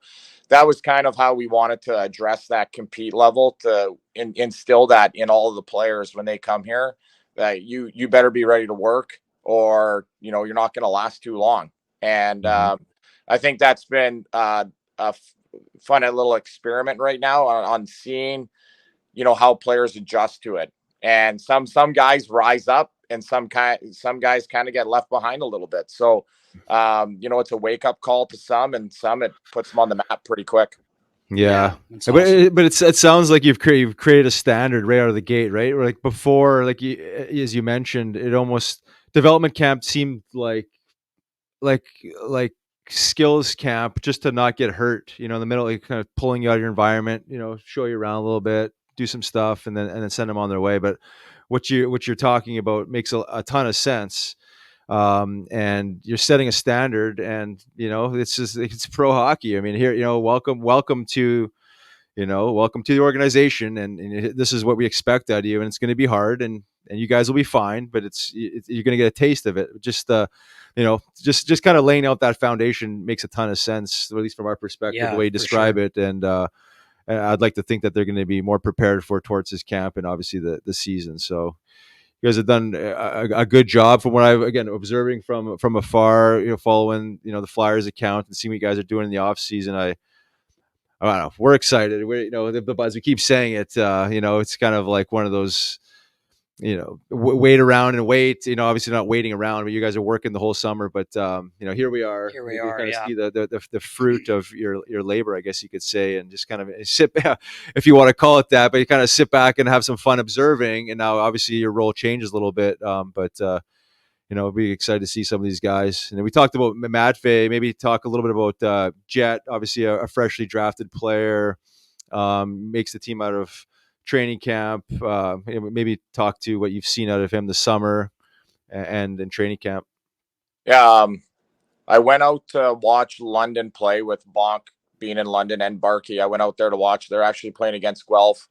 that was kind of how we wanted to address that compete level, to instill that in all of the players when they come here, that you better be ready to work, or you're not going to last too long. And I think that's been a fun little experiment right now on seeing how players adjust to it. And some guys rise up, and some guys kind of get left behind a little bit. So it's a wake up call to some, and some it puts them on the map pretty quick. Yeah, that's awesome. but it sounds like you've created a standard right out of the gate, right? Or like before, like as you mentioned, it almost development camp seemed like skills camp, just to not get hurt. In the middle, like kind of pulling you out of your environment, show you around a little bit, do some stuff, and then send them on their way. But what you're talking about makes a ton of sense. And you're setting a standard, and it's pro hockey. I mean, here, welcome to the organization, and this is what we expect out of you, and it's going to be hard, and you guys will be fine, but you're going to get a taste of it. Just just kind of laying out that foundation makes a ton of sense, at least from our perspective, the way you describe it. And I'd like to think that they're going to be more prepared towards this camp and obviously the season. So you guys have done a good job from what I've, again, observing from afar, following, the Flyers account and seeing what you guys are doing in the off season. I don't know. We're excited. As we keep saying it, it's kind of like one of those, wait around and wait, obviously not waiting around, but you guys are working the whole summer, but here we are. Here we are, kind of see the fruit of your labor, I guess you could say, and just kind of sit back, if you want to call it that, but you kind of sit back and have some fun observing. And now obviously your role changes a little bit. But be excited to see some of these guys. And we talked about Matvei, maybe talk a little bit about Jett, obviously a freshly drafted player, makes the team out of training camp. Maybe talk to what you've seen out of him this summer and in training camp. Yeah, I went out to watch London play with Bonk being in London, and Barkey. I went out there to watch. They're actually playing against Guelph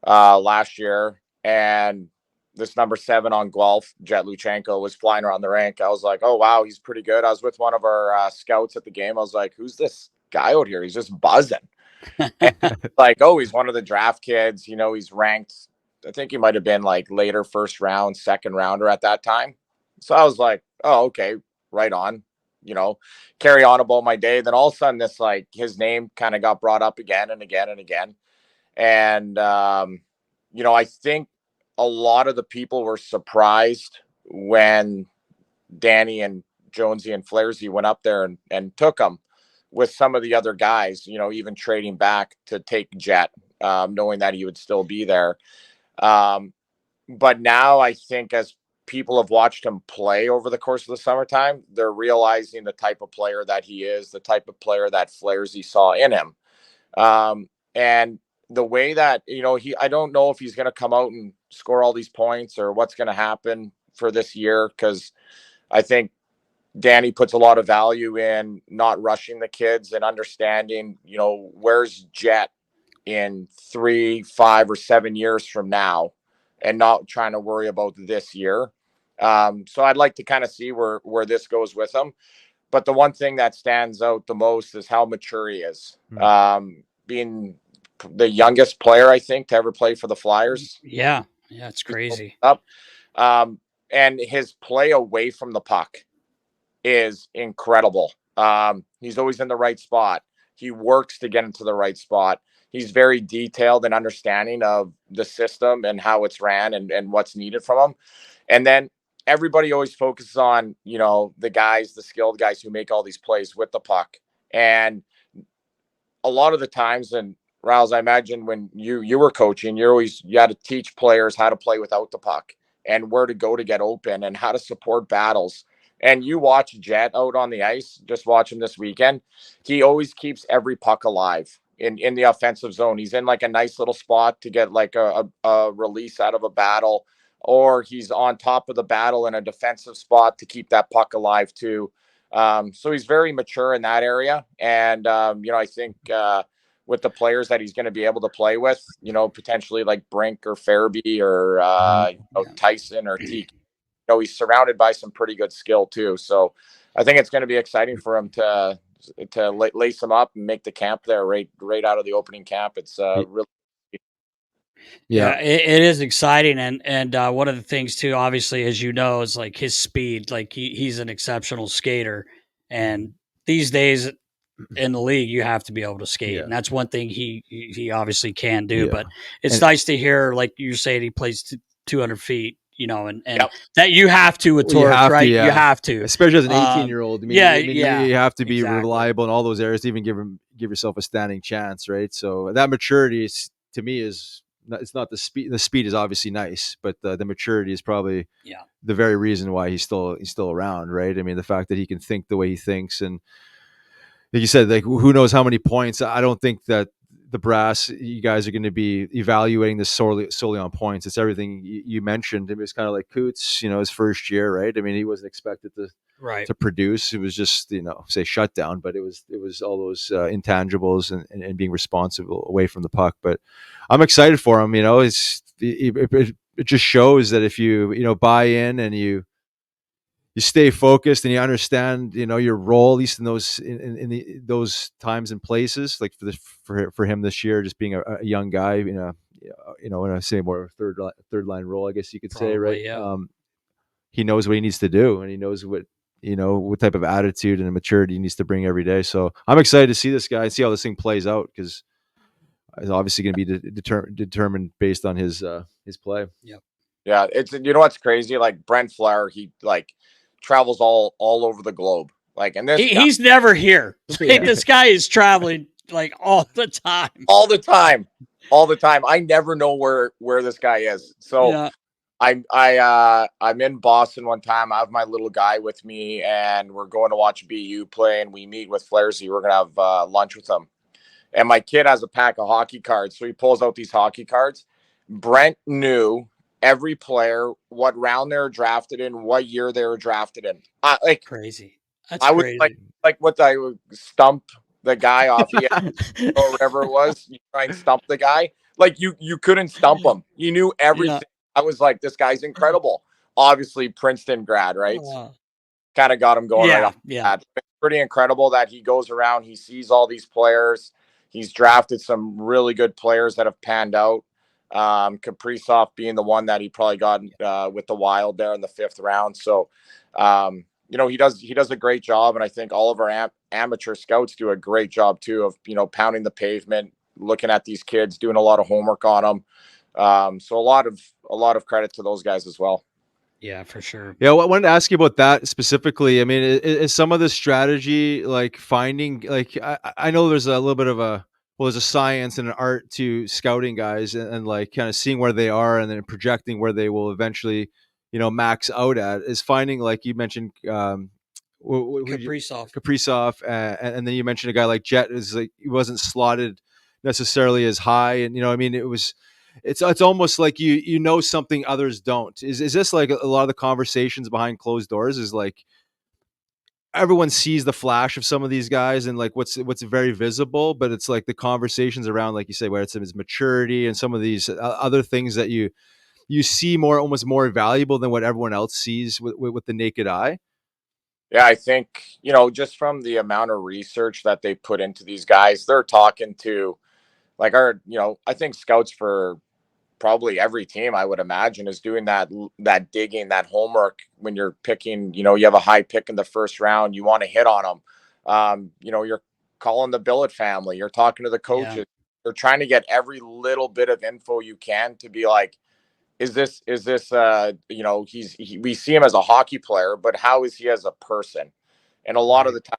last year, and this number 7 on Guelph, Jett Luchanko, was flying around the rink. I was like, oh, wow, he's pretty good. I was with one of our scouts at the game. I was like, who's this guy out here? He's just buzzing. Like, oh, he's one of the draft kids. He's ranked, I think he might have been like later first round, second rounder at that time. So I was like, oh, okay, right on. Carry on about my day. Then all of a sudden, this, like, his name kind of got brought up again and again and again. And, I think a lot of the people were surprised when Danny and Jonesy and Flairsy went up there and took him with some of the other guys, even trading back to take Jett, knowing that he would still be there. But now I think as people have watched him play over the course of the summertime, they're realizing the type of player that he is, the type of player that Flairsy saw in him. And the way that, I don't know if he's going to come out and score all these points or what's going to happen for this year, because I think Danny puts a lot of value in not rushing the kids and understanding, where's Jett in 3, 5, or 7 years from now, and not trying to worry about this year. So I'd like to kind of see where this goes with him. But the one thing that stands out the most is how mature he is. Being the youngest player, I think, to ever play for the Flyers. Yeah, it's crazy. And his play away from the puck is incredible. He's always in the right spot. He works to get into the right spot. He's very detailed and understanding of the system and how it's ran and what's needed from him. And then everybody always focuses on, the guys, the skilled guys who make all these plays with the puck. And a lot of the times, and Riles, I imagine when you were coaching, you had to teach players how to play without the puck and where to go to get open and how to support battles. And you watch Jett out on the ice, just watch him this weekend. He always keeps every puck alive in the offensive zone. He's in like a nice little spot to get like a release out of a battle, or he's on top of the battle in a defensive spot to keep that puck alive too. So he's very mature in that area. And, I think with the players that he's going to be able to play with, potentially like Brink or Farabee or Tyson or Teak, he's surrounded by some pretty good skill too. So I think it's going to be exciting for him to lace them up and make the camp there right out of the opening camp. It's really. Yeah, it is exciting, and one of the things too, obviously, as you know, is like his speed. Like he's an exceptional skater, and these days in the league, you have to be able to skate, and that's one thing he obviously can do. Yeah. But it's nice to hear, like you're saying, he plays 200 feet. And Yep. that you have to with Torch, right? You have to, especially as an 18-year-old. I mean, you have to be exactly. reliable in all those areas to even give yourself a standing chance, right? So that maturity is, to me, it's not the speed. The speed is obviously nice, but the maturity is probably the very reason why he's still around, right? I mean, the fact that he can think the way he thinks, and like you said, like who knows how many points. I don't think that the brass, you guys are going to be evaluating this solely on points. It's everything you mentioned. It was kind of like Coots, his first year, right? I mean, he wasn't expected to produce. It was just, say shutdown, but it was all those intangibles and being responsible away from the puck. But I'm excited for him. It just shows that if you buy in and you stay focused and you understand, your role, at least in those times and places, like for him this year, just being a young guy, in a say more third line role, I guess you could say, right? Yeah. He knows what he needs to do, and he knows what type of attitude and maturity he needs to bring every day. So I'm excited to see this guy and see how this thing plays out, because it's obviously going to be determined based on his play. Yep. Yeah, it's what's crazy? Like Brent Flair, he travels all over the globe. Like, and he's never here. Like, this guy is traveling like all the time. All the time. I never know where this guy is. So I'm in Boston one time. I have my little guy with me, and we're going to watch BU play, and we meet with Flairsy. We're gonna have lunch with him. And my kid has a pack of hockey cards, so he pulls out these hockey cards. Brent knew every player, what round they were drafted in, what year they were drafted in. Crazy. I would like what I would stump the guy off or whatever it was. You try and stump the guy. Like you couldn't stump him. You knew everything. I was like, this guy's incredible. Obviously Princeton grad, right? Kind of got him going right off the bat. It's pretty incredible that he goes around, he sees all these players. He's drafted some really good players that have panned out. Kaprizov being the one that he probably got with the Wild there in the 5th round. So, he does a great job. And I think all of our amateur scouts do a great job too of, pounding the pavement, looking at these kids, doing a lot of homework on them. So a lot of credit to those guys as well. Yeah, for sure. Yeah, I wanted to ask you about that specifically. I mean, is some of the strategy like finding, like, I know there's a little bit of there's a science and an art to scouting guys and like kind of seeing where they are and then projecting where they will eventually, max out at, is finding, like you mentioned, Kaprizov, and then you mentioned a guy like Jett, is like, he wasn't slotted necessarily as high, and it's almost like something others don't. Is this like a lot of the conversations behind closed doors is like everyone sees the flash of some of these guys and like what's very visible, but it's like the conversations around, like you say, where it's his maturity and some of these other things that you see almost more valuable than what everyone else sees with the naked eye. Yeah, I think, just from the amount of research that they put into these guys, they're talking to like I think scouts for probably every team, I would imagine, is doing that digging, that homework when you're picking, you have a high pick in the 1st round, you want to hit on them. You're calling the Billet family, you're talking to the coaches, you're trying to get every little bit of info you can to be like, is this we see him as a hockey player, but how is he as a person? And a lot of the time,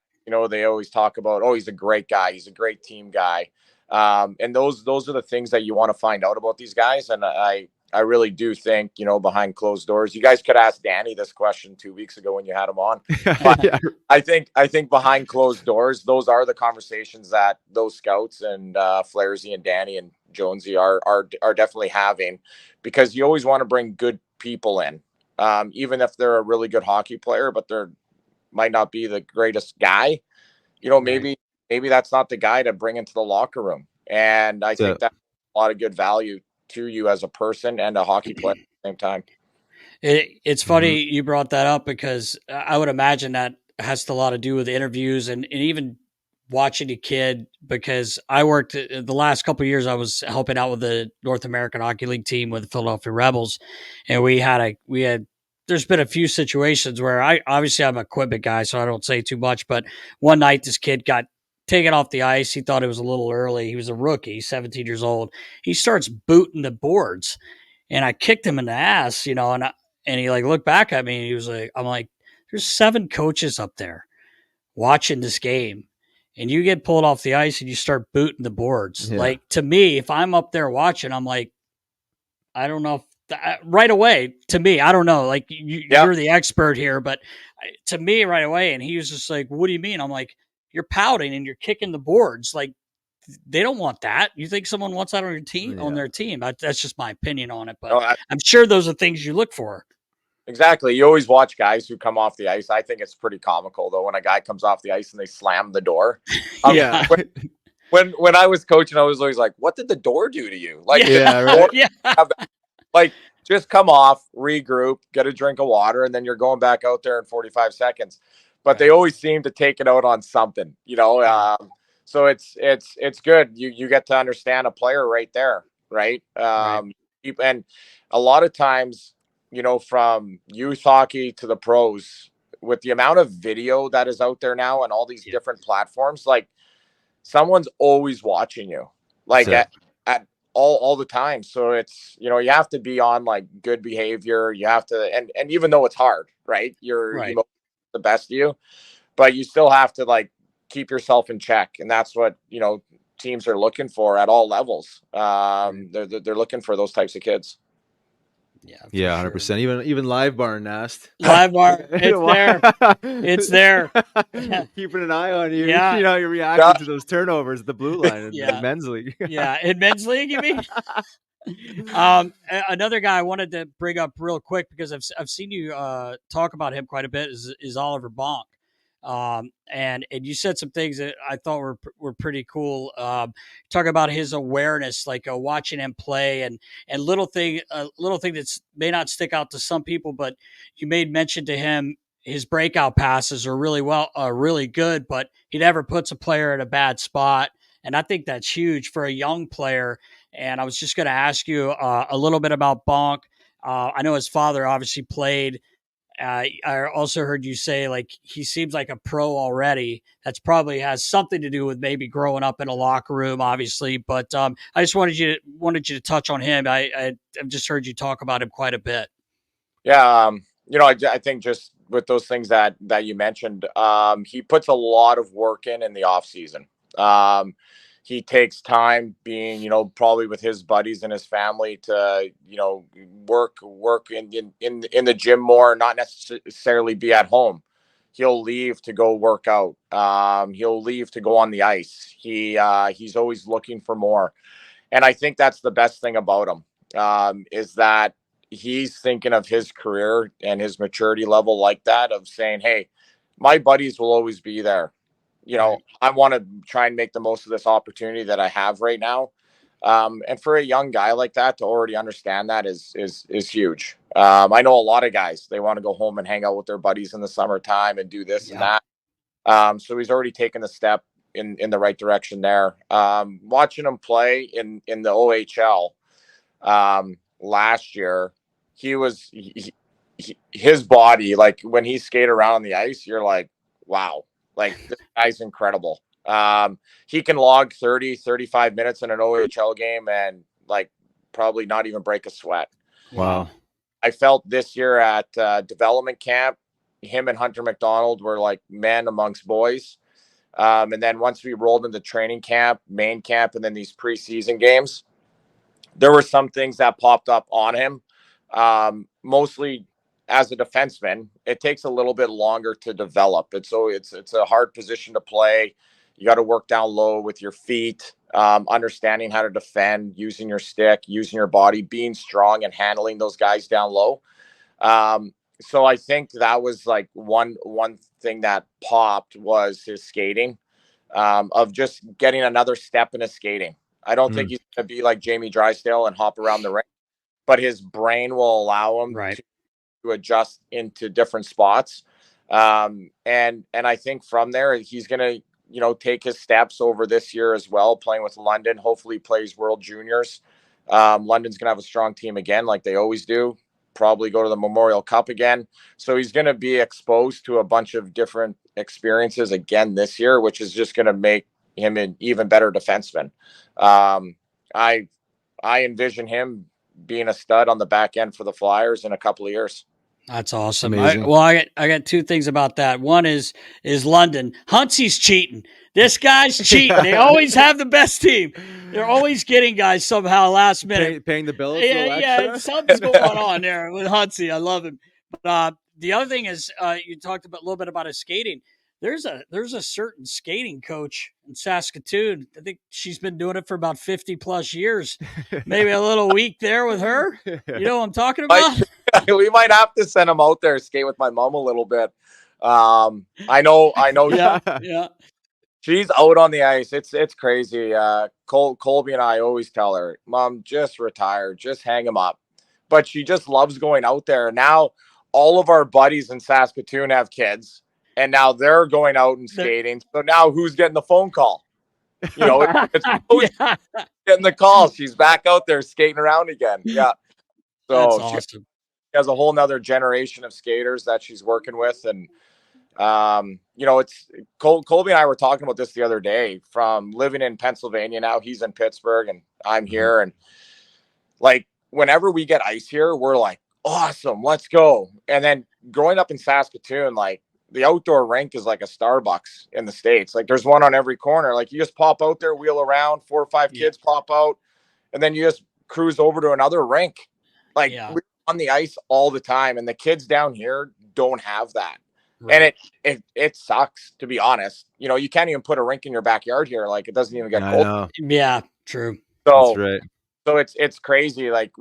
they always talk about, oh, he's a great guy, he's a great team guy. And those are the things that you want to find out about these guys. And I really do think, behind closed doors, you guys could ask Danny this question 2 weeks ago when you had him on. But I think behind closed doors, those are the conversations that those scouts and Flairsy and Danny and Jonesy are definitely having, because you always want to bring good people in, even if they're a really good hockey player, but they're might not be the greatest guy. Maybe that's not the guy to bring into the locker room. And I think that's a lot of good value to you as a person and a hockey player at the same time. It's funny you brought that up, because I would imagine that has a lot to do with interviews and even watching a kid, because I worked the last couple of years. I was helping out with the North American Hockey League team with the Philadelphia Rebels, and we had. There's been a few situations where I'm a equipment guy, so I don't say too much. But one night, this kid got taken off the ice. He thought it was a little early. He was a rookie, 17 years old. He starts booting the boards, and I kicked him in the ass, and he like looked back at me, and he was like, I'm like, there's 7 coaches up there watching this game, and you get pulled off the ice and you start booting the boards. Yeah. Like, to me, if I'm up there watching, I'm like, I don't know if right away, to me, I don't know, like you're the expert here, but to me right away. And he was just like, what do you mean? I'm like, you're pouting and you're kicking the boards. Like, they don't want that. You think someone wants that on your team, on their team? That's just my opinion on it. But I'm sure those are things you look for. Exactly. You always watch guys who come off the ice. I think it's pretty comical though when a guy comes off the ice and they slam the door. Yeah. When I was coaching, I was always like, "What did the door do to you?" Like, like just come off, regroup, get a drink of water, and then you're going back out there in 45 seconds. But they always seem to take it out on something, so it's good. You get to understand a player right there, right? And a lot of times, from youth hockey to the pros, with the amount of video that is out there now and all these different platforms, like someone's always watching you, like at all the time. So it's, you have to be on like good behavior. You have to, and even though it's hard, right? You're the best of you, but you still have to like keep yourself in check. And that's what, teams are looking for at all levels. They're looking for those types of kids. Yeah, 100%. Even live bar, Nast. Live bar, it's there. Keeping an eye on you. Yeah. You're reacting to those turnovers at the blue line in the men's league. In men's league, you mean? Another guy I wanted to bring up real quick, because I've seen you talk about him quite a bit, is Oliver Bonk. And you said some things that I thought were pretty cool. Talk about his awareness, like watching him play, and little thing that's may not stick out to some people, but you made mention to him. His breakout passes are really good, but he never puts a player in a bad spot. And I think that's huge for a young player. And I was just going to ask you a little bit about Bonk. I know his father obviously played. I also heard you say like he seems like a pro already. That's probably has something to do with maybe growing up in a locker room, obviously. But I just wanted you to touch on him. I've just heard you talk about him quite a bit. Yeah, I think just with those things that you mentioned, he puts a lot of work in the off season. He takes time being, probably with his buddies and his family to, work in the gym more, not necessarily be at home. He'll leave to go work out. He'll leave to go on the ice. He's always looking for more. And I think that's the best thing about him, is that he's thinking of his career and his maturity level like that, of saying, hey, my buddies will always be there. I want to try and make the most of this opportunity that I have right now. And for a young guy like that to already understand that is huge. I know a lot of guys, they want to go home and hang out with their buddies in the summertime and do this and that. So he's already taken the step in the right direction there. Watching him play in the OHL last year, his body, like when he skated around on the ice, you're like, wow. Like, this guy's incredible. He can log 35 minutes in an OHL game and like probably not even break a sweat. Wow. I felt this year at development camp, him and Hunter McDonald were like men amongst boys. And then once we rolled into training camp, main camp, and then these preseason games, there were some things that popped up on him. Mostly as a defenseman, it takes a little bit longer to develop. It's a hard position to play. You got to work down low with your feet, understanding how to defend, using your stick, using your body, being strong and handling those guys down low. So I think that was like one thing that popped was his skating, of just getting another step in his skating. I don't think he's going to be like Jamie Drysdale and hop around the ring, but his brain will allow him to adjust into different spots. And I think from there, he's going to take his steps over this year as well, playing with London. Hopefully plays World Juniors. London's going to have a strong team again, like they always do. Probably go to the Memorial Cup again. So he's going to be exposed to a bunch of different experiences again this year, which is just going to make him an even better defenseman. I envision him being a stud on the back end for the Flyers in a couple of years. That's awesome. Amazing. I got two things about that. One is London. Huntsy's cheating. This guy's cheating. They always have the best team. They're always getting guys somehow last minute. Paying the bills. Yeah, something's going on there with Huntsy. I love him. But the other thing is, you talked about a little bit about his skating. There's a certain skating coach in Saskatoon. I think she's been doing it for about 50 plus years. Maybe a little weak there with her. You know what I'm talking about? We might have to send him out there skate with my mom a little bit. I know. Yeah. She's out on the ice. It's crazy. Colby and I always tell her, Mom, just retire, just hang him up. But she just loves going out there. Now all of our buddies in Saskatoon have kids, and now they're going out and skating. So now who's getting the phone call? It's getting the call. She's back out there skating around again. Yeah. So that's awesome. She has a whole nother generation of skaters that she's working with. And, it's Colby and I were talking about this the other day. From living in Pennsylvania now, he's in Pittsburgh and I'm here. And like, whenever we get ice here, we're like, awesome, let's go. And then growing up in Saskatoon, like, the outdoor rink is like a Starbucks in the States. Like, there's one on every corner. Like, you just pop out there, wheel around, 4 or 5 kids pop out, and then you just cruise over to another rink. Like, we're on the ice all the time, and the kids down here don't have that. Right. And it sucks, to be honest. You can't even put a rink in your backyard here. Like, it doesn't even get cold. Yeah, true. So, that's right. So it's crazy. Like,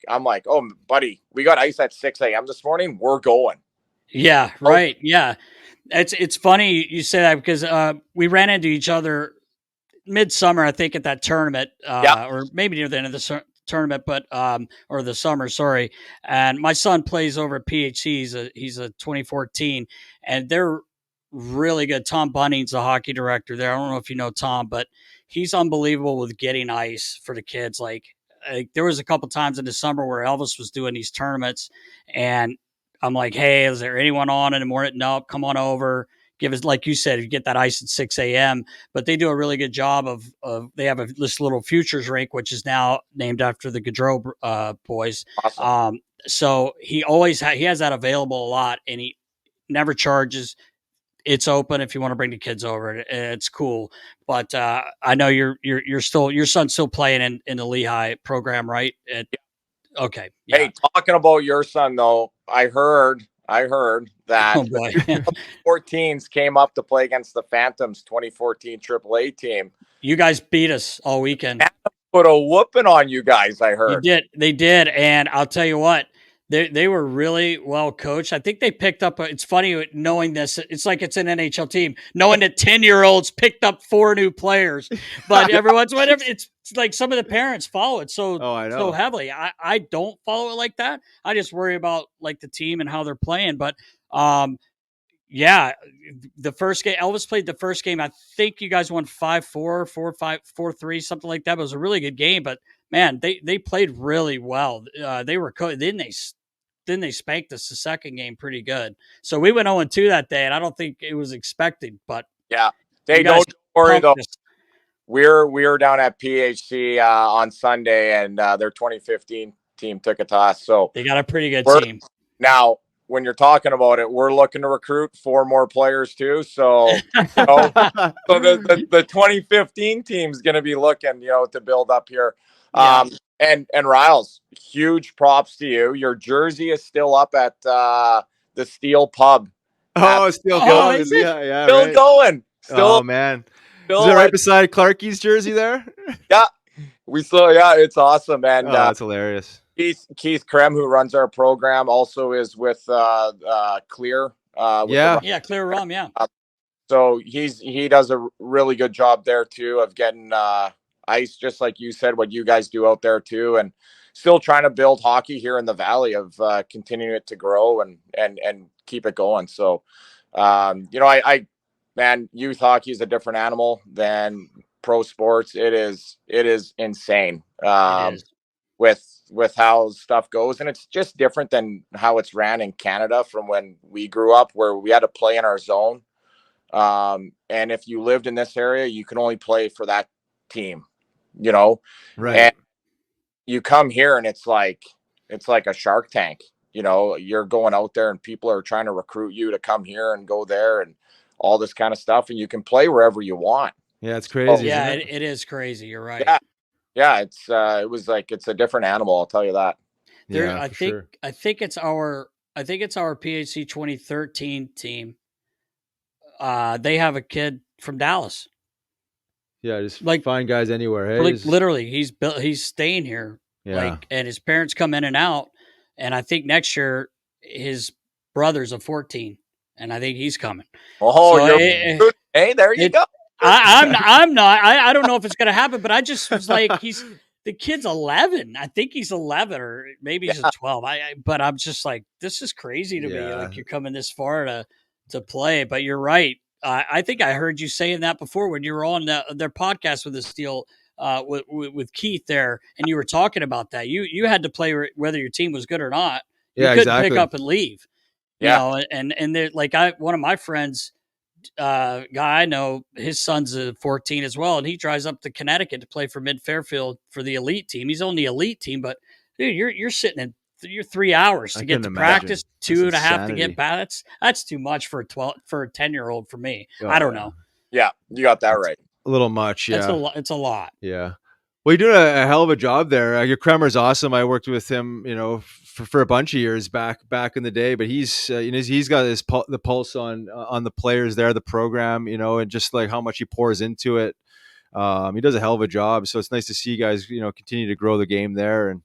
I'm like, oh, buddy, we got ice at 6 a.m. this morning. We're going. Yeah, right. Yeah. It's funny you say that because we ran into each other midsummer, I think, at that tournament, or maybe near the end of the tournament, but or the summer, sorry. And my son plays over at PHC. He's a 2014, and they're really good. Tom Bunning's the hockey director there. I don't know if you know Tom, but he's unbelievable with getting ice for the kids. Like there was a couple times in the summer where Elvis was doing these tournaments, and I'm like, hey, is there anyone on in the morning? No, come on over. Give us, like you said, you get that ice at 6 a.m. But they do a really good job of they have this little futures rink, which is now named after the Gaudreau boys. Awesome. So he always he has that available a lot, and he never charges. It's open if you want to bring the kids over. It's cool. But I know your son's still playing in the Lehigh program, right? Okay. Yeah. Hey, talking about your son though, I heard that the 14s came up to play against the Phantoms 2014 AAA team. You guys beat us all weekend. Put a whooping on you guys, I heard. They did, and I'll tell you what, they were really well coached. I think they picked up. It's funny knowing this. It's like it's an NHL team, knowing that 10-year-olds picked up 4 new players. But everyone's whatever. It's like some of the parents follow it so heavily. I don't follow it like that. I just worry about like the team and how they're playing. But yeah, the first game, Elvis played the first game. I think you guys won 5-4, 4-5, 4-3, something like that. It was a really good game, but man, they played really well. They were then they spanked us the second game pretty good. So we went 0-2 that day, and I don't think it was expected. But yeah, don't worry though. We're down at PHC on Sunday, and their 2015 team took it to us. So they got a pretty good team now. When you're talking about it, we're looking to recruit 4 more players too. So, so the 2015 team's going to be looking, to build up here. Yeah. And Riles, huge props to you. Your jersey is still up at the Steel Pub. Still going. Yeah, still right. Going. Still, man. Is it right beside Clarkie's jersey there? Yeah. It's awesome. And that's hilarious. Keith Krem, who runs our program, also is with Clear. Clear Rum, yeah. So he does a really good job there too of getting ice, just like you said, what you guys do out there too, and still trying to build hockey here in the Valley, of continuing it to grow and keep it going. So, I man, youth hockey is a different animal than pro sports. It is insane. It is. With how stuff goes, and it's just different than how it's ran in Canada from when we grew up, where we had to play in our zone. And if you lived in this area, you can only play for that team, Right. And you come here and it's like a Shark Tank. You're going out there and people are trying to recruit you to come here and go there and all this kind of stuff, and you can play wherever you want. Yeah, it's crazy. Yeah, isn't it? it is crazy. You're right. Yeah, it's it's a different animal, I'll tell you that. Yeah, I think it's our PHC 2013 team. They have a kid from Dallas. Yeah, just Like, find guys anywhere. Hey, like literally, he's staying here. Yeah. Like, and his parents come in and out. And I think next year his brother's a 14, and I think he's coming. Oh, So hey, there you go. I'm not. I don't know if it's gonna happen, but I just was like, the kid's 11. I think he's 11, or maybe he's a 12. But I'm just like, this is crazy to me. Like, you're coming this far to play. But you're right. I think I heard you saying that before when you were on their podcast with this deal with Keith there, and you were talking about that. You had to play whether your team was good or not. You couldn't pick up and leave. Yeah. And they're like, one of my friends, guy I know, his son's a 14 as well, and he drives up to Connecticut to play for Mid Fairfield for the elite team. He's on the elite team, but dude, you're sitting in 3 hours to get to practice, 2.5 to get back. That's too much for a 10-year-old for me. I don't know. Yeah, you got that right. A little much. Yeah, it's a lot. Yeah. Well, you're doing a hell of a job there. Your Kremer's awesome. I worked with him, for a bunch of years back in the day. But he's, he's got the pulse on the players there, the program, and just like how much he pours into it. He does a hell of a job. So it's nice to see you guys, continue to grow the game there and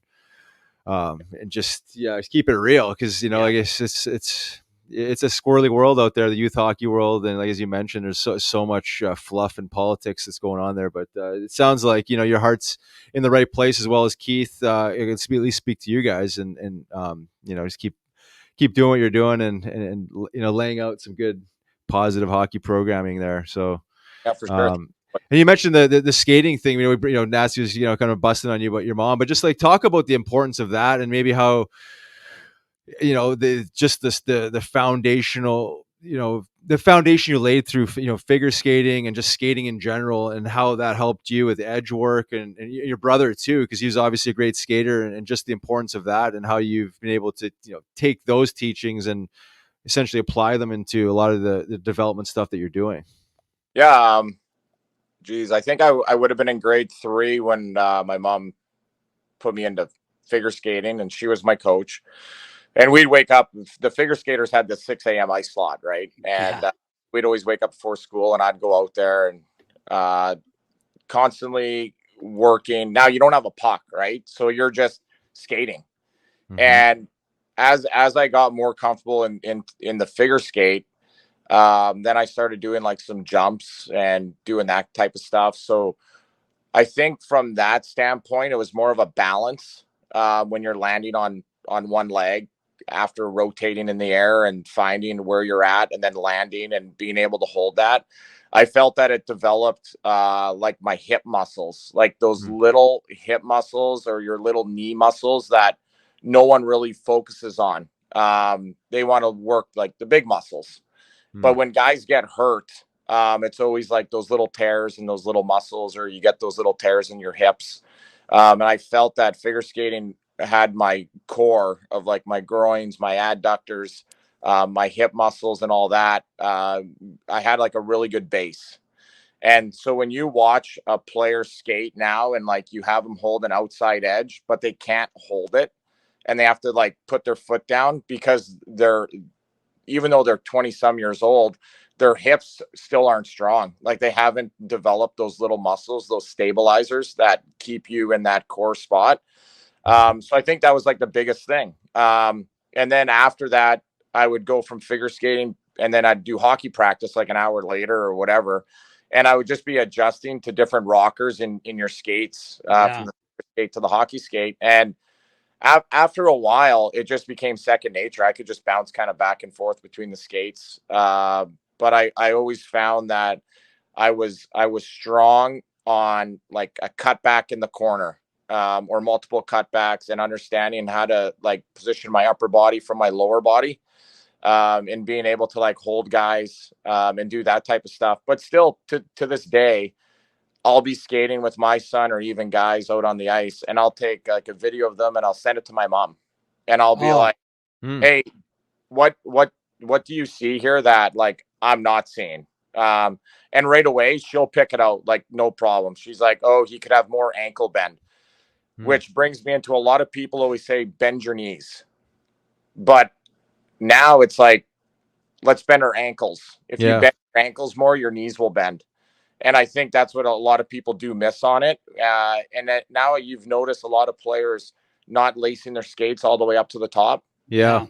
just keep it real because I guess it's a squirrely world out there, the youth hockey world, and like as you mentioned, there's so much fluff and politics that's going on there. But it sounds like your heart's in the right place, as well as Keith. It can at least speak to you guys, and just keep doing what you're doing, and laying out some good positive hockey programming there. So yeah, for sure. And you mentioned the skating thing. Nasty was kind of busting on you about your mom, but just like talk about the importance of that and maybe how the foundational the foundation you laid through figure skating and just skating in general, and how that helped you with edge work and your brother too, because he was obviously a great skater, and just the importance of that and how you've been able to take those teachings and essentially apply them into a lot of the development stuff that you're doing. Yeah. Geez, I think I would have been in grade 3 when my mom put me into figure skating, and she was my coach. And we'd wake up. The figure skaters had the 6 a.m. ice slot, right? And we'd always wake up before school, and I'd go out there and constantly working. Now you don't have a puck, right? So you're just skating. Mm-hmm. And as I got more comfortable in the figure skate, then I started doing like some jumps and doing that type of stuff. So I think from that standpoint, it was more of a balance when you're landing on one leg after rotating in the air and finding where you're at and then landing and being able to hold that. I felt that it developed like my hip muscles, like those little hip muscles or your little knee muscles that no one really focuses on. They want to work like the big muscles. But when guys get hurt, it's always like those little tears in those little muscles, or you get those little tears in your hips. And I felt that figure skating had my core of like my groins, my adductors, my hip muscles and all that. I had like a really good base. And so when you watch a player skate now and like you have them hold an outside edge, but they can't hold it and they have to like put their foot down because even though they're 20 some years old, their hips still aren't strong. Like they haven't developed those little muscles, those stabilizers that keep you in that core spot. So I think that was like the biggest thing. And then after that, I would go from figure skating and then I'd do hockey practice like an hour later or whatever. And I would just be adjusting to different rockers in your skates, from the skate to the hockey skate. And after a while, it just became second nature. I could just bounce kind of back and forth between the skates. But but I always found that I was strong on like a cutback in the corner, or multiple cutbacks, and understanding how to like position my upper body from my lower body, and being able to like hold guys, and do that type of stuff. But still, to this day, I'll be skating with my son or even guys out on the ice, and I'll take like a video of them and I'll send it to my mom, and I'll be like, "Hey, what do you see here that like I'm not seeing?" And right away she'll pick it out like no problem. She's like, "Oh, he could have more ankle bend," which brings me into a lot of people always say bend your knees, but now it's like, let's bend our ankles. If you bend your ankles more, your knees will bend. And I think that's what a lot of people do miss on it. And that now you've noticed a lot of players not lacing their skates all the way up to the top. Yeah.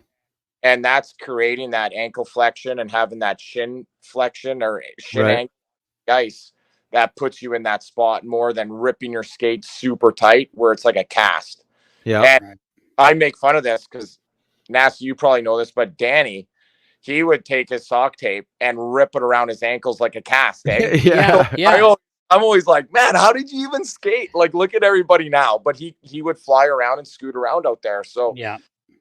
And that's creating that ankle flexion and having that shin flexion or shin ankle ice that puts you in that spot more than ripping your skates super tight where it's like a cast. Yeah. And I make fun of this because, Nasty, you probably know this, but Danny, he would take his sock tape and rip it around his ankles like a cast. Eh? I'm always like, man, how did you even skate? Like, look at everybody now. But he would fly around and scoot around out there. So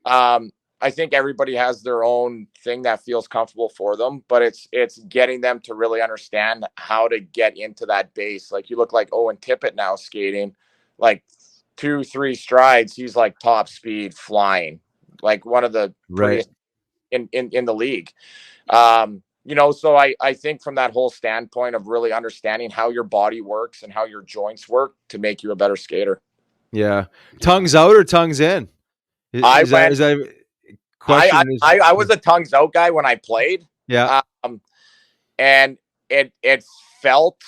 I think everybody has their own thing that feels comfortable for them, but it's getting them to really understand how to get into that base. Like, you look like Owen Tippett now skating, like 2-3 strides. He's like top speed flying, like one of the prettiest in the league. You know, so I think from that whole standpoint of really understanding how your body works and how your joints work to make you a better skater. Yeah. Tongues out or tongues in? I was a tongues out guy when I played. Yeah. And it felt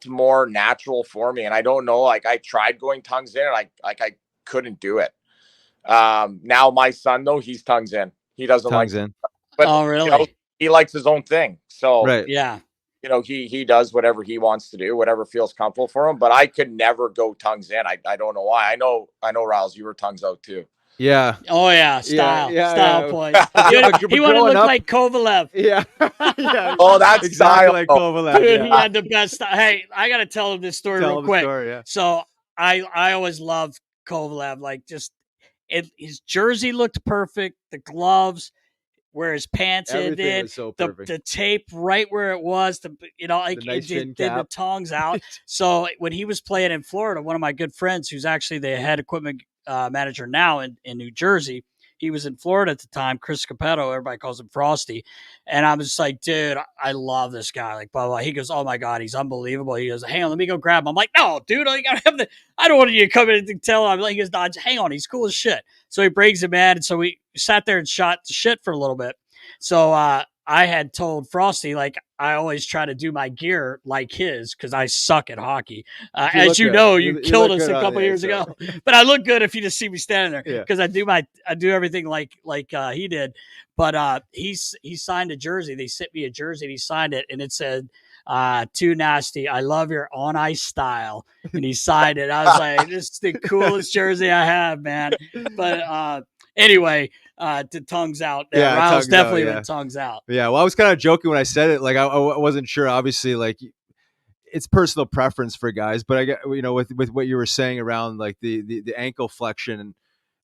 more natural for me. And I don't know, like I tried going tongues in and I couldn't do it. Now my son though, he's tongues in. He doesn't tongues like in. But oh really? You know, he likes his own thing. So yeah. You know, he does whatever he wants to do, whatever feels comfortable for him. But I could never go tongues in. I don't know why. I know, Riles, you were tongues out too. Yeah. Oh yeah. Style points. He wanted to look like Kovalev. Yeah. Oh, that's exactly style. like Kovalev. Dude, he had the best style. Hey, I gotta tell him this story real quick. So I always loved Kovalev. Like just his jersey looked perfect. The gloves, where his pants ended, so the tape right where it was, like nice did the tongues out. So when he was playing in Florida, one of my good friends, who's actually the head equipment manager now in New Jersey, he was in Florida at the time, Chris Capetto, everybody calls him Frosty. And I was just like, dude, I love this guy. Like, blah, blah. He goes, oh my God, he's unbelievable. He goes, hang on, let me go grab him. I'm like, no, dude, I don't want you to come in and tell him. He goes, no, hang on, he's cool as shit. So he brings him in. And so we sat there and shot the shit for a little bit. So I had told Frosty, like, I always try to do my gear like his because I suck at hockey. As you know, you killed us a couple years ago. But I look good if you just see me standing there because I do everything like he did. But he signed a jersey. They sent me a jersey and he signed it and it said, "Too Nasty, I love your on ice style." And he signed it. I was like, this is the coolest jersey I have, man. But anyway, to tongues out there. Yeah, Riles definitely out, went tongues out. Yeah, well, I was kind of joking when I said it. Like, I wasn't sure. Obviously, like, it's personal preference for guys. But I get, with what you were saying around like the ankle flexion, and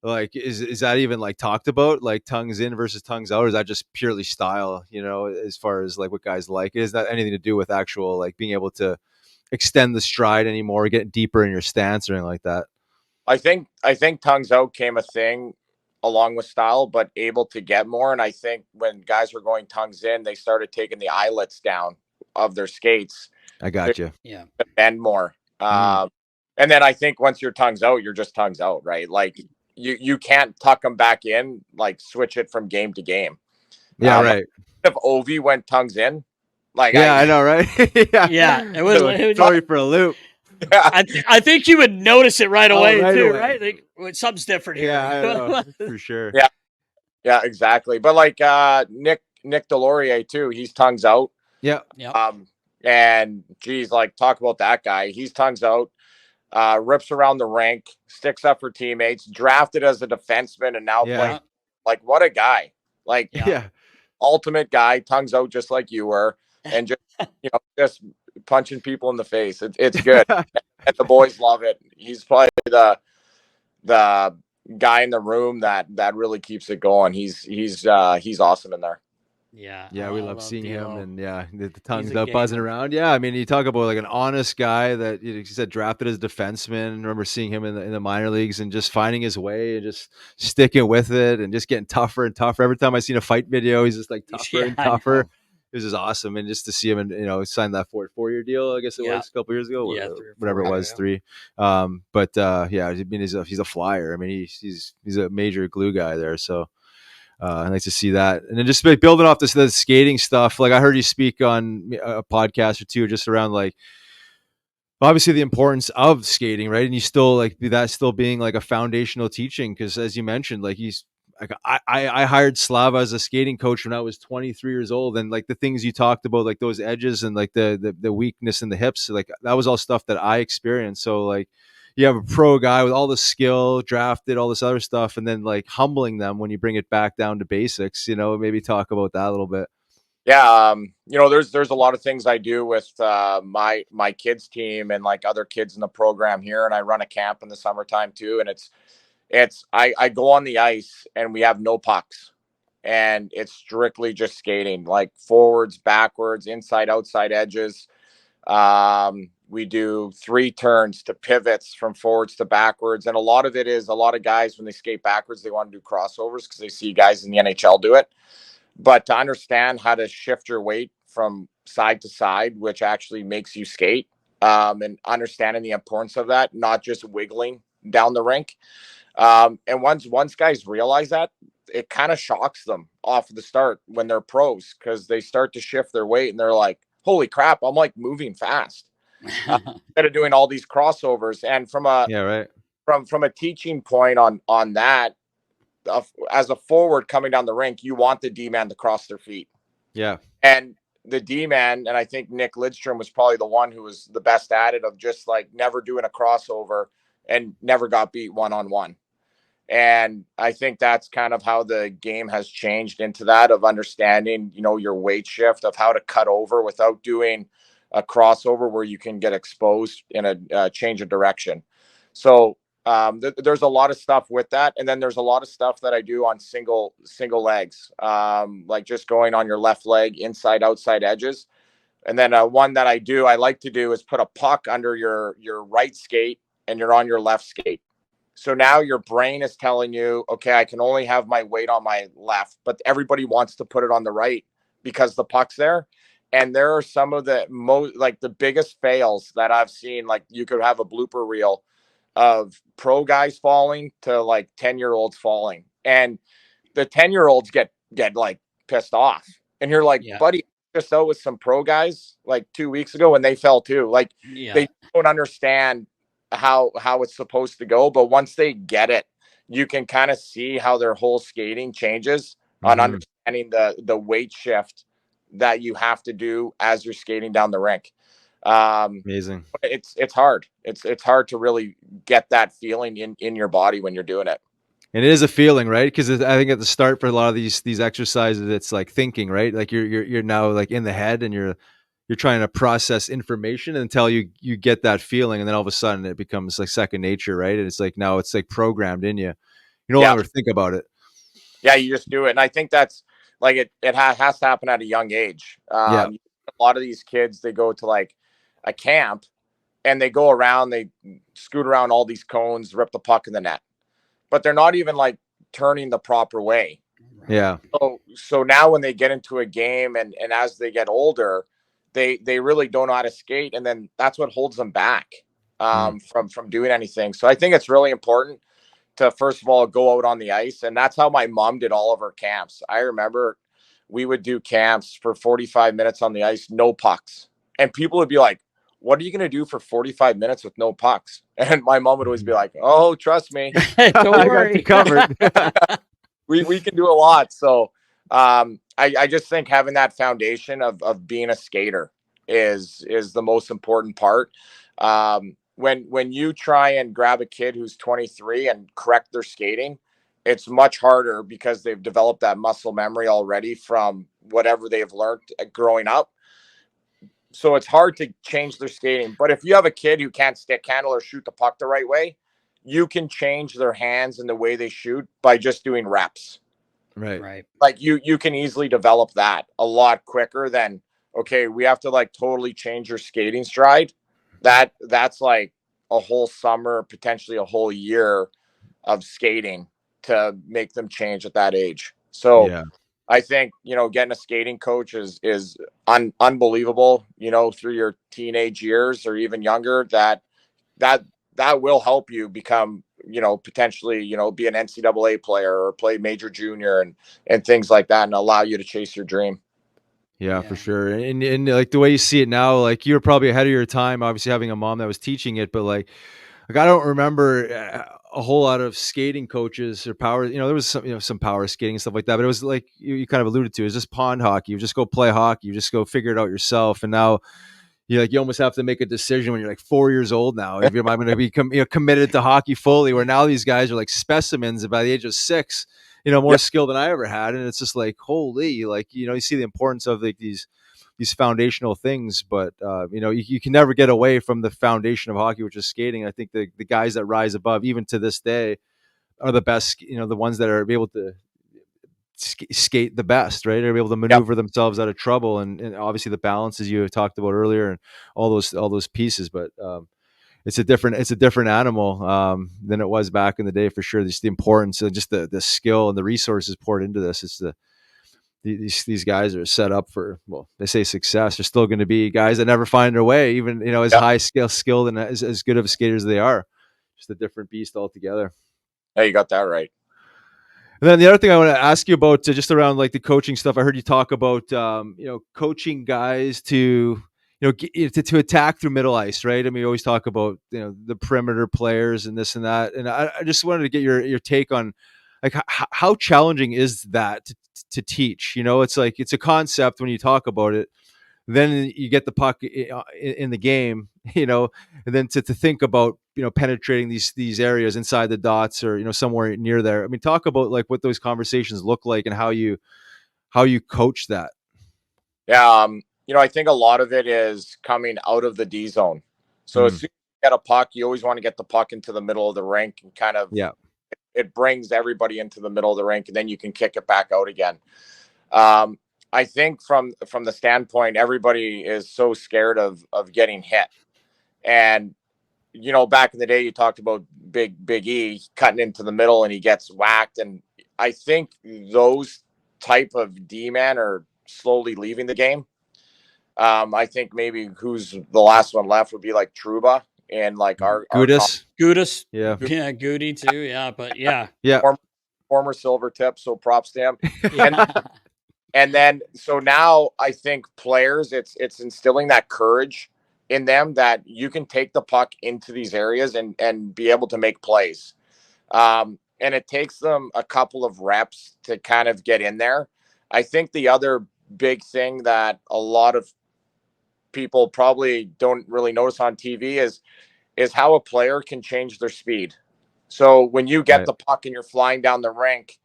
like, is that even like talked about, like tongues in versus tongues out, or is that just purely style? As far as like what guys like, is that anything to do with actual like being able to extend the stride anymore, get deeper in your stance or anything like that? I think tongues out came a thing along with style, but able to get more. And I think when guys were going tongues in, they started taking the eyelets down of their skates. I got you. Yeah. To bend more. And then I think once you're tongues out, you're just tongues out, right? Like you can't tuck them back in, like switch it from game to game. Yeah, right. If Ovi went tongues in, like I know, right? Yeah. It was throw you for a loop. I think you would notice it right away too, right? Like, something's different here. Yeah, I know, for sure. Yeah, exactly. But like Nick Delorier too, he's tongues out. Yeah. And geez, like talk about that guy. He's tongues out, rips around the rink, sticks up for teammates, drafted as a defenseman, and now playing. Like, what a guy! Like, ultimate guy, tongues out just like you were, and just just punching people in the face. It's good, and the boys love it. He's probably the guy in the room that really keeps it going. He's awesome in there. Yeah. Yeah, we love seeing him, and the tongues out buzzing around. Yeah, I mean, you talk about like an honest guy that you said drafted as defenseman. I remember seeing him in the minor leagues and just finding his way and just sticking with it and just getting tougher and tougher. Every time I seen a fight video, he's just like tougher and tougher. It was just awesome, and just to see him and sign that 4-year deal, I guess it was a couple years ago, whatever it was, 3. I mean, he's a flyer. I mean, he's a major glue guy there, so. I like to see that. And then just building off the skating stuff. Like I heard you speak on a podcast or two just around like, obviously the importance of skating, right? And you still like that still being like a foundational teaching. Cause as you mentioned, like he's like, I hired Slava as a skating coach when I was 23 years old. And like the things you talked about, like those edges and like the weakness in the hips, like that was all stuff that I experienced. So like, you have a pro guy with all the skill, drafted, all this other stuff, and then like humbling them when you bring it back down to basics. Maybe talk about that a little bit. Yeah, there's a lot of things I do with my kids team and like other kids in the program here, and I run a camp in the summertime too. And I go on the ice and we have no pucks, and it's strictly just skating, like forwards, backwards, inside, outside edges. We do 3 turns to pivots from forwards to backwards. And a lot of it is a lot of guys, when they skate backwards, they want to do crossovers because they see guys in the NHL do it. But to understand how to shift your weight from side to side, which actually makes you skate, and understanding the importance of that, not just wiggling down the rink. And once guys realize that, it kind of shocks them off the start when they're pros, because they start to shift their weight and they're like, holy crap, I'm like moving fast. Instead of doing all these crossovers. And from a teaching point on that, as a forward coming down the rink, you want the D-man to cross their feet. Yeah. And the D-man, and I think Nick Lidstrom was probably the one who was the best at it, of just like never doing a crossover and never got beat one-on-one. And I think that's kind of how the game has changed into that, of understanding, your weight shift, of how to cut over without doing a crossover where you can get exposed in a change of direction. So there's a lot of stuff with that. And then there's a lot of stuff that I do on single legs, like just going on your left leg, inside, outside edges. And then one that I like to do is put a puck under your right skate and you're on your left skate. So now your brain is telling you, okay, I can only have my weight on my left, but everybody wants to put it on the right because the puck's there. And there are some of the the biggest fails that I've seen. Like you could have a blooper reel of pro guys falling to like 10-year-olds falling. And the 10-year-olds get like pissed off. And you're like, buddy, just out with some pro guys like 2 weeks ago and they fell too. Like they don't understand how it's supposed to go. But once they get it, you can kind of see how their whole skating changes on understanding the weight shift that you have to do as you're skating down the rink. Amazing. It's hard. It's hard to really get that feeling in your body when you're doing it. And it is a feeling, right? Because I think at the start for a lot of these exercises, it's like thinking, right? Like you're now like in the head and you're trying to process information until you get that feeling, and then all of a sudden it becomes like second nature, right? And it's like now it's like programmed in you. You no longer think about it. Yeah, you just do it, and I think that's like it has to happen at a young age. A lot of these kids, they go to like a camp and they go around, they scoot around all these cones, rip the puck in the net, but they're not even like turning the proper way. Yeah. So now when they get into a game and as they get older, they really don't know how to skate. And then that's what holds them back from doing anything. So I think it's really important to, first of all, go out on the ice. And that's how my mom did all of her camps. I remember we would do camps for 45 minutes on the ice, no pucks. And people would be like, what are you going to do for 45 minutes with no pucks? And my mom would always be like, oh, trust me. Don't worry. I got you covered. we can do a lot. So I just think having that foundation of being a skater is the most important part. When you try and grab a kid who's 23 and correct their skating, it's much harder because they've developed that muscle memory already from whatever they've learned growing up. So it's hard to change their skating. But if you have a kid who can't stick handle or shoot the puck the right way, you can change their hands and the way they shoot by just doing reps. Right. Like you can easily develop that a lot quicker than, okay, we have to like totally change your skating stride. That's like a whole summer, potentially a whole year of skating to make them change at that age. So Yeah. I think, getting a skating coach is unbelievable, through your teenage years or even younger, that will help you become, potentially, be an NCAA player or play major junior and things like that, and allow you to chase your dream. Yeah, for sure. And like the way you see it now, like you were probably ahead of your time, obviously having a mom that was teaching it, but like I don't remember a whole lot of skating coaches or power. There was some power skating and stuff like that, but it was like you kind of alluded to, it's just pond hockey. You just go play hockey. You just go figure it out yourself. And now you almost have to make a decision when you're like 4 years old now. If you're going to be committed to hockey fully, where now these guys are like specimens by the age of 6, more skill than I ever had. And it's just like, holy, like, you see the importance of like these foundational things, but you can never get away from the foundation of hockey, which is skating. I think the guys that rise above, even to this day, are the best, the ones that are able to skate the best, right? They're able to maneuver themselves out of trouble, and obviously the balance, as you talked about earlier, and all those pieces. But it's a different animal than it was back in the day, for sure. Just the importance and just the skill and the resources poured into this. It's these guys are set up for, well, they say success. They're still going to be guys that never find their way, even as high skilled and as good of skaters as they are. Just a different beast altogether. Yeah, you got that right. And then the other thing I want to ask you about, just around like the coaching stuff, I heard you talk about coaching guys to to attack through middle ice, right? I mean, you always talk about the perimeter players and this and that, and I just wanted to get your take on like how challenging is that to teach? It's like it's a concept when you talk about it. Then you get the puck in the game, and then to think about penetrating these areas inside the dots or somewhere near there. I mean, talk about like what those conversations look like and how you coach that. Yeah, I think a lot of it is coming out of the D zone. So as soon as you get a puck, you always want to get the puck into the middle of the rink and kind of it brings everybody into the middle of the rink, and then you can kick it back out again. I think from the standpoint, everybody is so scared of getting hit. And, back in the day, you talked about Big E cutting into the middle and he gets whacked. And I think those type of D-men are slowly leaving the game. I think maybe who's the last one left would be like Trouba and like our Gudis. Yeah. Goody too. Yeah. But yeah. Former silver tip. So props to him. And then, so now I think players, it's instilling that courage in them that you can take the puck into these areas and be able to make plays. And it takes them a couple of reps to kind of get in there. I think the other big thing that a lot of people probably don't really notice on TV is how a player can change their speed. So when you get the puck and you're flying down the rink,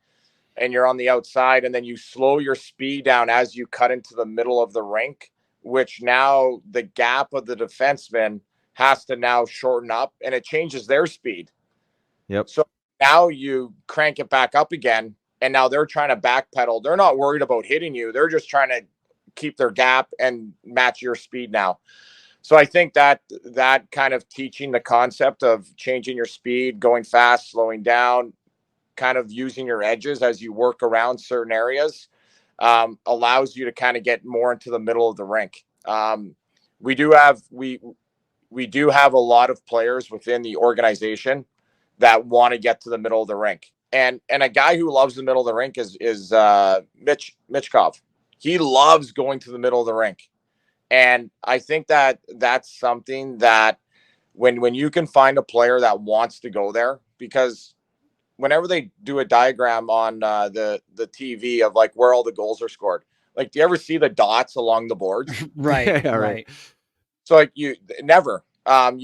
and you're on the outside, and then you slow your speed down as you cut into the middle of the rink, which now the gap of the defenseman has to now shorten up, and it changes their speed. Yep. So now you crank it back up again, and now they're trying to backpedal. They're not worried about hitting you. They're just trying to keep their gap and match your speed now. So I think that kind of teaching the concept of changing your speed, going fast, slowing down, kind of using your edges as you work around certain areas, allows you to kind of get more into the middle of the rink. We do have a lot of players within the organization that want to get to the middle of the rink, and a guy who loves the middle of the rink is Michkov. He loves going to the middle of the rink, and I think that's something that when you can find a player that wants to go there, because whenever they do a diagram on the TV of like where all the goals are scored, like, do you ever see the dots along the boards? Right. Right. So like you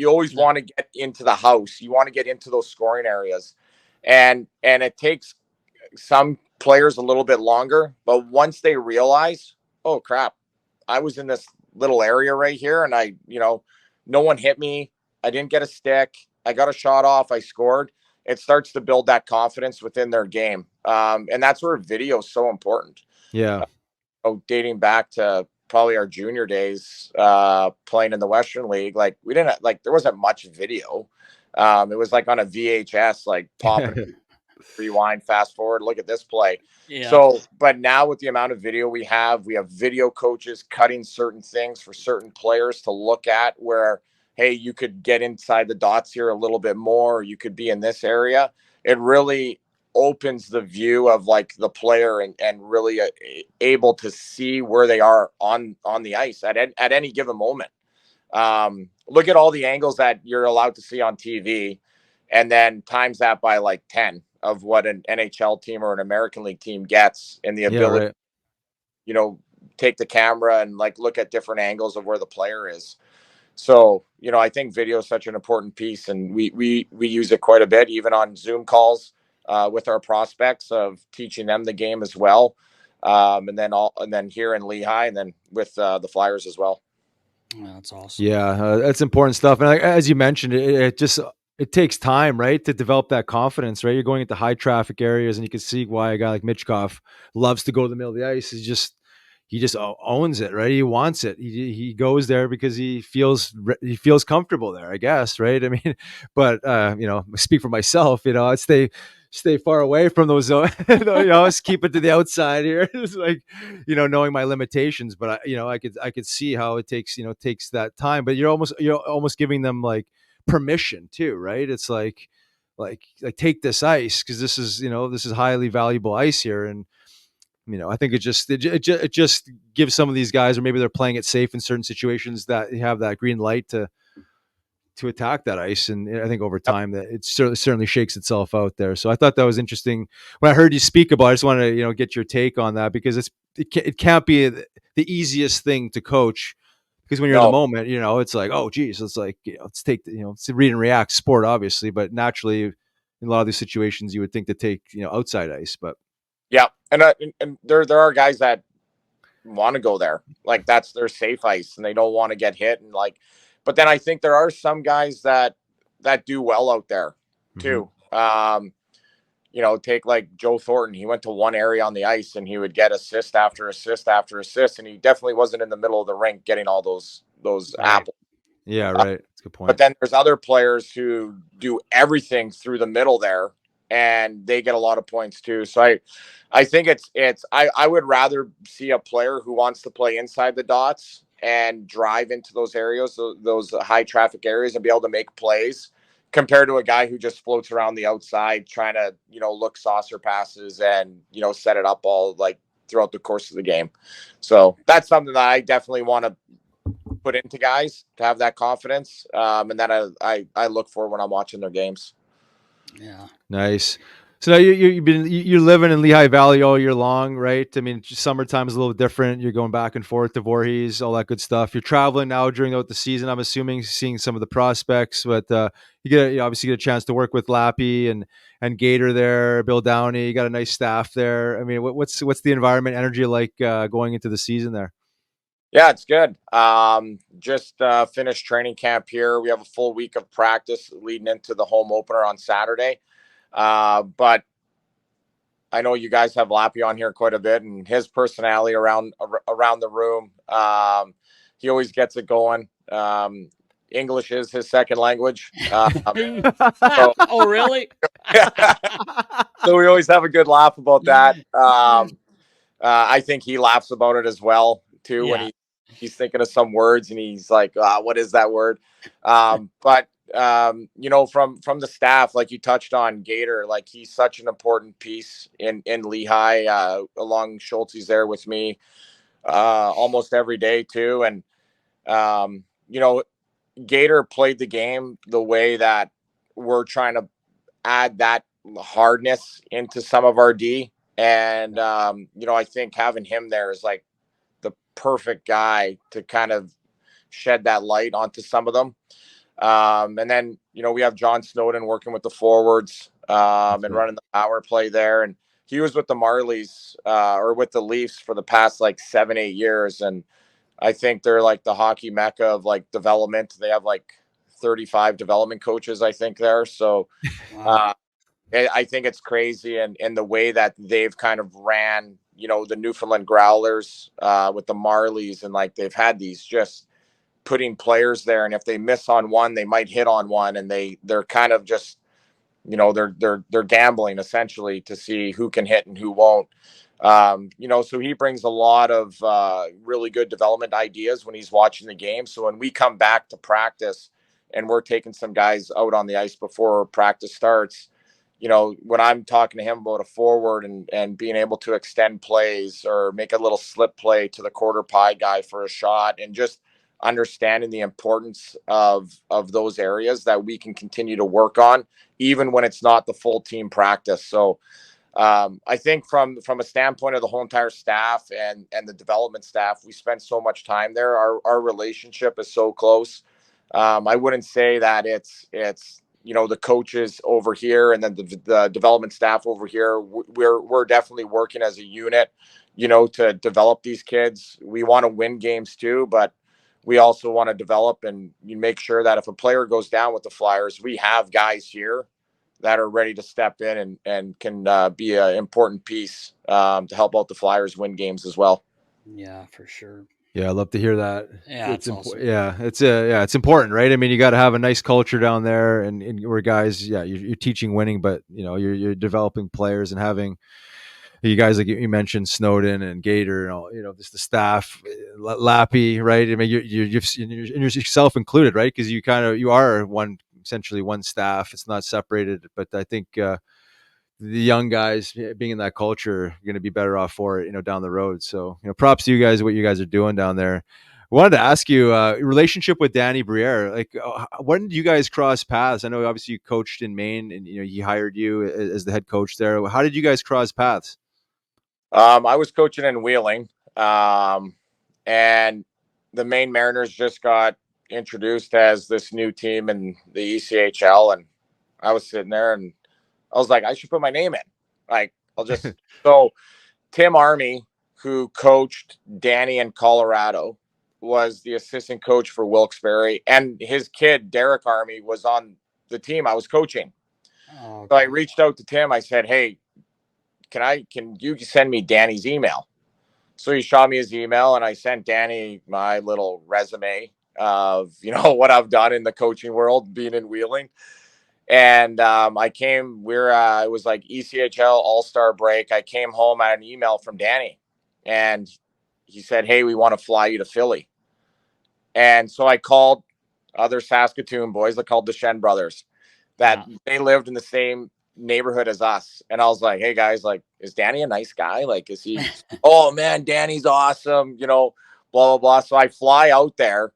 always want to get into the house. You want to get into those scoring areas, and it takes some players a little bit longer, but once they realize, oh crap, I was in this little area right here, and no one hit me. I didn't get a stick. I got a shot off. I scored. It starts to build that confidence within their game. And that's where video is so important. Yeah. Dating back to probably our junior days, playing in the Western League, like we didn't there wasn't much video. It was like on a VHS, like popping, rewind, fast forward, look at this play. Yeah. So, but now with the amount of video we have video coaches cutting certain things for certain players to look at where, hey, you could get inside the dots here a little bit more, or you could be in this area. It really opens the view of like the player and really able to see where they are on the ice at any given moment. Look at all the angles that you're allowed to see on TV and then times that by like 10 of what an NHL team or an American League team gets, and the ability, take the camera and like look at different angles of where the player is. So, I think video is such an important piece, and we use it quite a bit, even on Zoom calls with our prospects, of teaching them the game as well. And then here in Lehigh, and then with the Flyers as well. Yeah, that's awesome. Yeah, that's important stuff. And as you mentioned, it takes time, right, to develop that confidence, right? You're going into high traffic areas, and you can see why a guy like Michkov loves to go to the middle of the ice. He just owns it, right? He wants it. He goes there because he feels comfortable there, I guess, right? I mean, but speak for myself, I'd stay far away from those zones, keep it to the outside here. It's like, knowing my limitations, but I could see how it takes that time, but you're almost giving them like permission too, right? It's like take this ice, because this is highly valuable ice here. And I think it just gives some of these guys, or maybe they're playing it safe in certain situations, that you have that green light to attack that ice. And I think over time that it certainly shakes itself out there. So I thought that was interesting when I heard you speak about it. I just wanted to get your take on that, because it can't be the easiest thing to coach, because when you're in the moment, it's like, oh geez, it's like, let's take it's a read and react sport, obviously, but naturally in a lot of these situations you would think to take outside ice. But yeah, and there are guys that want to go there, like that's their safe ice, and they don't want to get hit, and like, but then I think there are some guys that do well out there too. Mm-hmm. Take like Joe Thornton. He went to one area on the ice, and he would get assist after assist after assist, and he definitely wasn't in the middle of the rink getting all those apples. Yeah, right. That's a good point. But then there's other players who do everything through the middle there, and they get a lot of points too. So I think I would rather see a player who wants to play inside the dots and drive into those areas, those high traffic areas, and be able to make plays, compared to a guy who just floats around the outside trying to, look saucer passes and, set it up all like throughout the course of the game. So that's something that I definitely want to put into guys, to have that confidence. And that I look for when I'm watching their games. Yeah. Nice. So now you're living in Lehigh Valley all year long, right? I mean, summertime is a little different. You're going back and forth to Voorhees, all that good stuff. You're traveling now during the season, I'm assuming, seeing some of the prospects, but you obviously get a chance to work with Lappy and Gator there, Bill Downey. You got a nice staff there. I mean, what's the environment, energy like going into the season there? Yeah, it's good. Just finished training camp here. We have a full week of practice leading into the home opener on Saturday. But I know you guys have Lappy on here quite a bit, and his personality around the room. He always gets it going. English is his second language. Oh, really? So we always have a good laugh about that. I think he laughs about it as well too, when he's thinking of some words and he's like, what is that word? But from the staff, like you touched on, Gator, like he's such an important piece in Lehigh, along Schultze's there with me almost every day too. And Gator played the game the way that we're trying to add that hardness into some of our D. And I think having him there is like the perfect guy to kind of shed that light onto some of them. And then, we have John Snowden working with the forwards and running the power play there. And he was with the Marlies or with the Leafs for the past like 7-8 years. And I think they're like the hockey mecca of like development. They have like 35 development coaches, I think there. So Wow. I think it's crazy. And the way that they've kind of ran, the Newfoundland Growlers with the Marlies, and like they've had these just putting players there. And if they miss on one, they might hit on one. And they're kind of just, they're gambling essentially to see who can hit and who won't. So he brings a lot of really good development ideas when he's watching the game. So when we come back to practice and we're taking some guys out on the ice before practice starts, when I'm talking to him about a forward and being able to extend plays or make a little slip play to the quarter pie guy for a shot, and just understanding the importance of those areas that we can continue to work on, even when it's not the full team practice. So I think from a standpoint of the whole entire staff and the development staff, we spend so much time there. Our relationship is so close. I wouldn't say that it's the coaches over here and then the development staff over here. We're definitely working as a unit, to develop these kids. We want to win games too, but we also want to develop, and you make sure that if a player goes down with the Flyers, we have guys here that are ready to step in and can be an important piece to help out the Flyers win games as well. Yeah, for sure. Yeah, I love to hear that. Yeah, it's awesome. Yeah, it's important, right? I mean, you got to have a nice culture down there, and where guys, you're teaching winning, but you're developing players and having you guys like you mentioned Snowden and Gator and all, just the staff, Lappy, right? I mean, you're yourself included, right? Because you are essentially one staff. It's not separated, but I think the young guys being in that culture are going to be better off for it, down the road. So, props to you guys, what you guys are doing down there. I wanted to ask you, relationship with Danny Briere. Like, when did you guys cross paths? I know obviously you coached in Maine, and he hired you as the head coach there. How did you guys cross paths? I was coaching in Wheeling, and the Maine Mariners just got introduced as this new team in the ECHL, and I was sitting there and I was like, I should put my name in. Like, I'll just so Tim Army, who coached Danny in Colorado, was the assistant coach for Wilkes-Barre, and his kid Derek Army was on the team I was coaching. Oh, okay. So I reached out to Tim. I said, hey, can you send me Danny's email? So he shot me his email, and I sent Danny my little resume of, what I've done in the coaching world, being in Wheeling. And I came, it was like ECHL All-Star break. I came home, I had an email from Danny, and he said, hey, we want to fly you to Philly. And so I called other Saskatoon boys, I called the Shen brothers, that they lived in the same neighborhood as us. And I was like, hey guys, like, is Danny a nice guy? Like, is he, oh man, Danny's awesome, blah, blah, blah. So I fly out there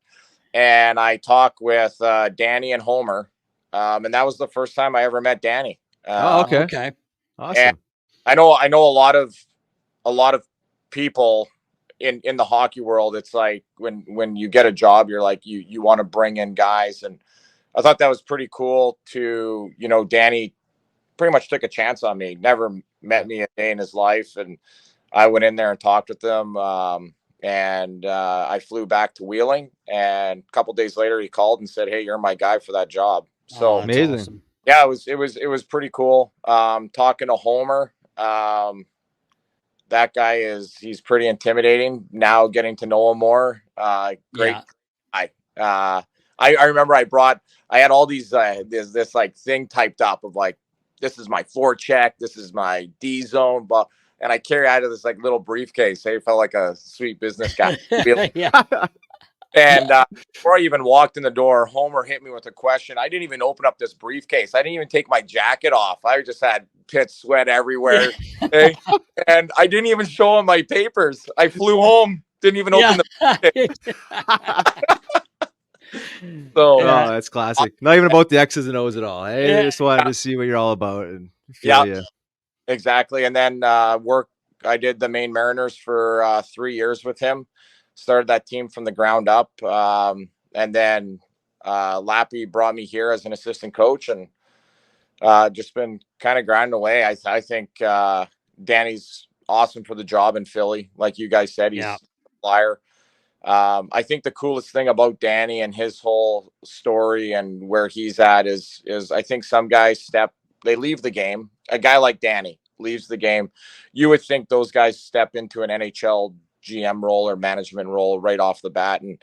and I talk with Danny and Homer. And that was the first time I ever met Danny. Okay. Okay. Awesome. I know a lot of people in the hockey world. It's like when you get a job, you're like, you want to bring in guys. And I thought that was pretty cool to, Danny pretty much took a chance on me, never met me a day in his life. And I went in there and talked with him. And I flew back to Wheeling, and a couple days later he called and said, hey, you're my guy for that job. So amazing. Awesome. yeah, it was pretty cool. Talking to Homer, that guy he's pretty intimidating. Now getting to know him more, great guy. I remember I had all these this like thing typed up of like, this is my forecheck, this is my D zone, but and I carry out of this like little briefcase. Hey, felt like a sweet business guy. Yeah. And before I even walked in the door, Homer hit me with a question. I didn't even open up this briefcase. I didn't even take my jacket off. I just had pit sweat everywhere. And I didn't even show him my papers. I flew home, didn't even open the briefcase. So that's classic. Not even about the X's and O's at all. Hey, I just wanted to see what you're all about and feel you. Exactly. And then I did the Maine Mariners for 3 years with him. Started that team from the ground up. And then Lappy brought me here as an assistant coach, and just been kind of grinding away. I think, Danny's awesome for the job in Philly. Like you guys said, he's a flyer. I think the coolest thing about Danny and his whole story and where he's at is I think some guys they leave the game. A guy like Danny leaves the game. You would think those guys step into an NHL GM role or management role right off the bat. And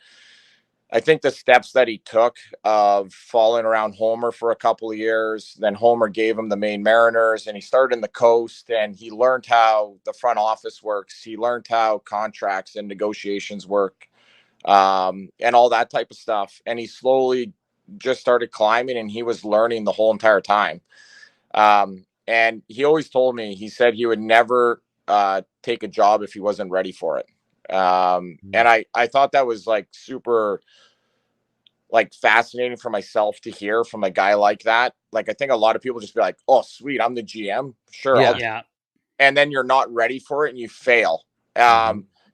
I think the steps that he took of following around Homer for a couple of years, then Homer gave him the Maine Mariners, and he started in the Coast, and he learned how the front office works. He learned how contracts and negotiations work, and all that type of stuff. And he slowly just started climbing, and he was learning the whole entire time. And he always told me, he said he would never take a job if he wasn't ready for it. And I thought that was like super fascinating for myself to hear from a guy like that. Like, I think a lot of people just be like, oh, sweet, I'm the GM. Sure. Yeah. And then you're not ready for it and you fail.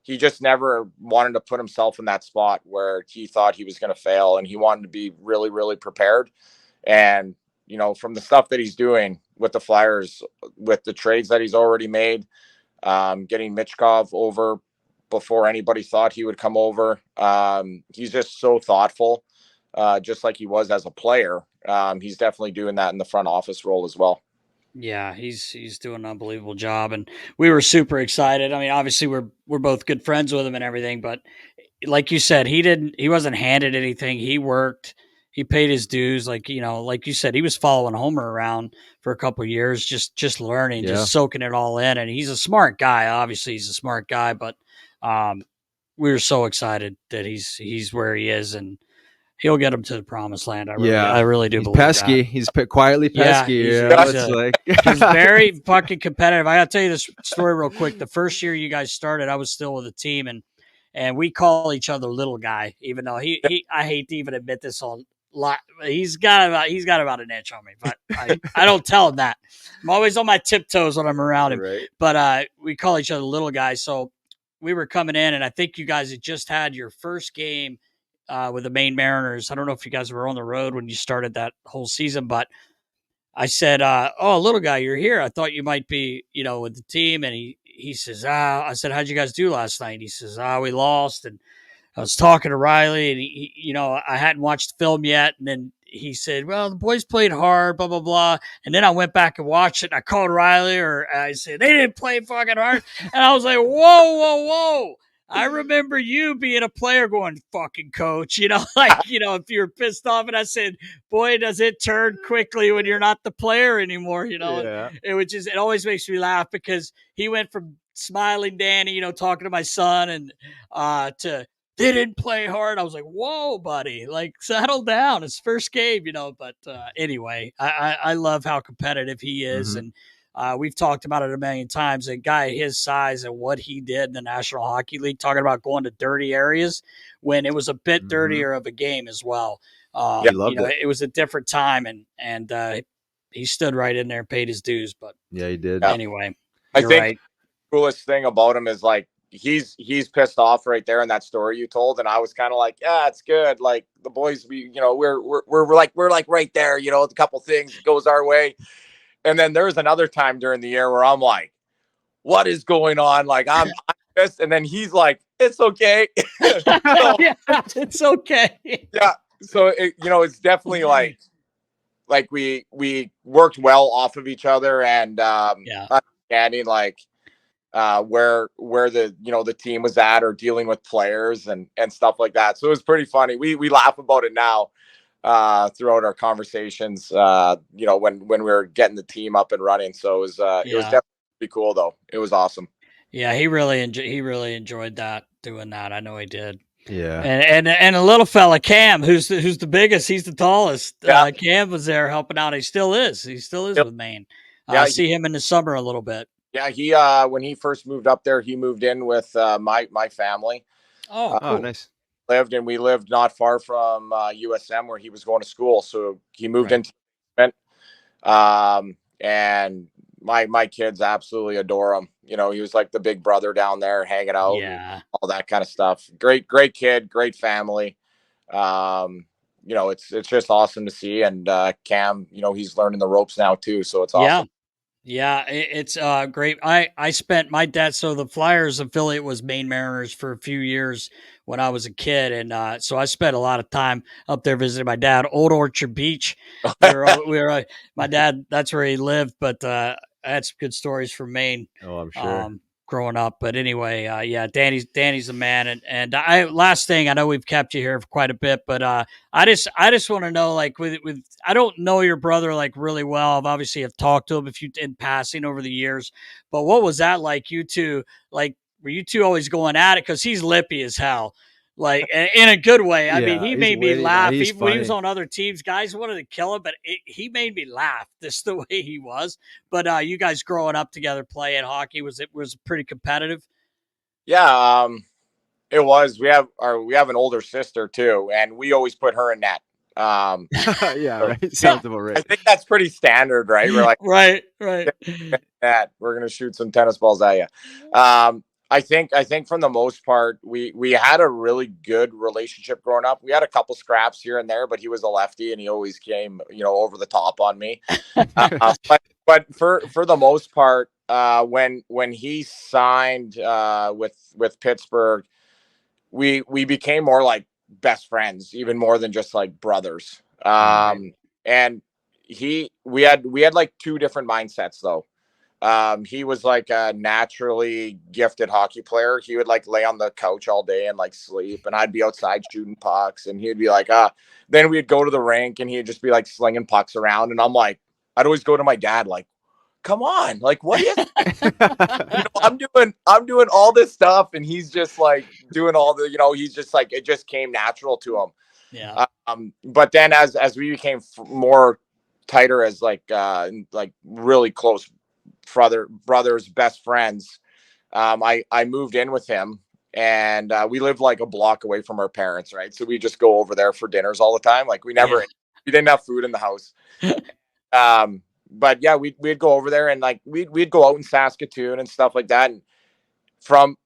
He just never wanted to put himself in that spot where he thought he was going to fail, and he wanted to be really, really prepared. And, you know, from the stuff that he's doing with the Flyers, with the trades that he's already made, getting Michkov over before anybody thought he would come over. He's just so thoughtful, just like he was as a player. He's definitely doing that in the front office role as well. Yeah, he's doing an unbelievable job, and we were super excited. I mean, obviously we're both good friends with him and everything, but like you said, he wasn't handed anything. He worked, he paid his dues. Like, you know, like you said, he was following Homer around for a couple of years, just learning, just soaking it all in. And he's a smart guy. Obviously, he's a smart guy, but we were so excited that he's where he is, and he'll get him to the promised land. I really do believe pesky. that. He's quietly pesky. He's very fucking competitive. I got to tell you this story real quick. The first year you guys started, I was still with the team, and we call each other little guy, even though I hate to even admit this on lot. He's got about an inch on me, but I don't tell him that. I'm always on my tiptoes when I'm around him. Right. But we call each other little guys. So we were coming in, and I think you guys had just had your first game with the Maine Mariners. I don't know if you guys were on the road when you started that whole season, but I said, oh, little guy, you're here. I thought you might be, you know, with the team. And he says, I said, how'd you guys do last night? He says, we lost. And I was talking to Riley, and he, you know, I hadn't watched the film yet. And then he said, well, the boys played hard, blah, blah, blah. And then I went back and watched it, and I called Riley, or I said, they didn't play fucking hard. And I was like, whoa. I remember you being a player going, fucking coach, you know, like, you know, if you're pissed off. And I said, boy, does it turn quickly when you're not the player anymore, you know. Yeah. It always makes me laugh, because he went from smiling Danny, you know, talking to my son, and to they didn't play hard. I was like, whoa, buddy, like, settle down. It's first game, you know. But anyway, I love how competitive he is. And we've talked about it a million times. A guy his size and what he did in the National Hockey League, talking about going to dirty areas when it was a bit dirtier of a game as well. He loved it. It was a different time, and he stood right in there and paid his dues. But yeah, he did. Anyway, I think right. the coolest thing about him is, like, he's pissed off right there in that story you told, and I was kind of like, yeah, it's good. Like, the boys, we're like right there, you know, a couple things goes our way. And then there was another time during the year where I'm like, what is going on? Like, I'm pissed. And then he's like, it's okay. Yeah, it's okay. Yeah. So, it's definitely like we worked well off of each other, and understanding like where the team was at, or dealing with players and stuff like that. So it was pretty funny. We laugh about it now. Throughout our conversations, when we were getting the team up and running. So it was definitely pretty cool, though. It was awesome. Yeah, he really enjoyed doing that. I know he did. Yeah. And a little fella, Cam, who's the biggest, he's the tallest. Yeah. Cam was there helping out. He still is with Maine. I see him in the summer a little bit. Yeah, he when he first moved up there, he moved in with my family. Oh, nice. We lived not far from USM, where he was going to school. So he moved into and my kids absolutely adore him. You know, he was like the big brother down there, hanging out, and all that kind of stuff. Great kid, great family. It's just awesome to see. And Cam, he's learning the ropes now too. So it's awesome. Yeah, it's great. I spent my dad. So the Flyers affiliate was Maine Mariners for a few years when I was a kid, and so I spent a lot of time up there visiting my dad. Old Orchard Beach. My dad. That's where he lived, but I had some good stories from Maine. Oh, I'm sure. Growing up. But anyway, yeah, Danny's the man. And I last thing, I know we've kept you here for quite a bit, but I just want to know, like, with I don't know your brother like really well. I've obviously have talked to him if you in passing over the years, but what was that like? You two, like, were you two always going at it? Because he's lippy as hell. Like, in a good way. I mean, Yeah, he he's made me witty, man. laugh. He's Even when he was funny. on other teams, guys wanted to kill him, but he made me laugh. Just the way he was. But you guys growing up together playing hockey, was pretty competitive? Yeah, it was. We have an older sister too, and we always put her in net. Yeah, So right. Sounds about I right. think that's pretty standard, right? We're like, Right. that we're gonna shoot some tennis balls at you. I think from the most part, we had a really good relationship growing up. We had a couple scraps here and there, but he was a lefty, and he always came, over the top on me. But for the most part, when he signed with Pittsburgh, we became more like best friends, even more than just like brothers. And we had like two different mindsets though. He was like a naturally gifted hockey player. He would like lay on the couch all day and like sleep, and I'd be outside shooting pucks, and he'd be like, then we'd go to the rink, and he'd just be like slinging pucks around, and I'd always go to my dad like, come on, like, what is I'm doing all this stuff, and he's just like doing all the, he's just like, it just came natural to him. Yeah. But then as we became more tighter, as like really close brothers, best friends, I moved in with him, and we lived like a block away from our parents, right? So we just go over there for dinners all the time. Like we didn't have food in the house. But yeah, we'd go over there, and like we'd go out in Saskatoon and stuff like that. And from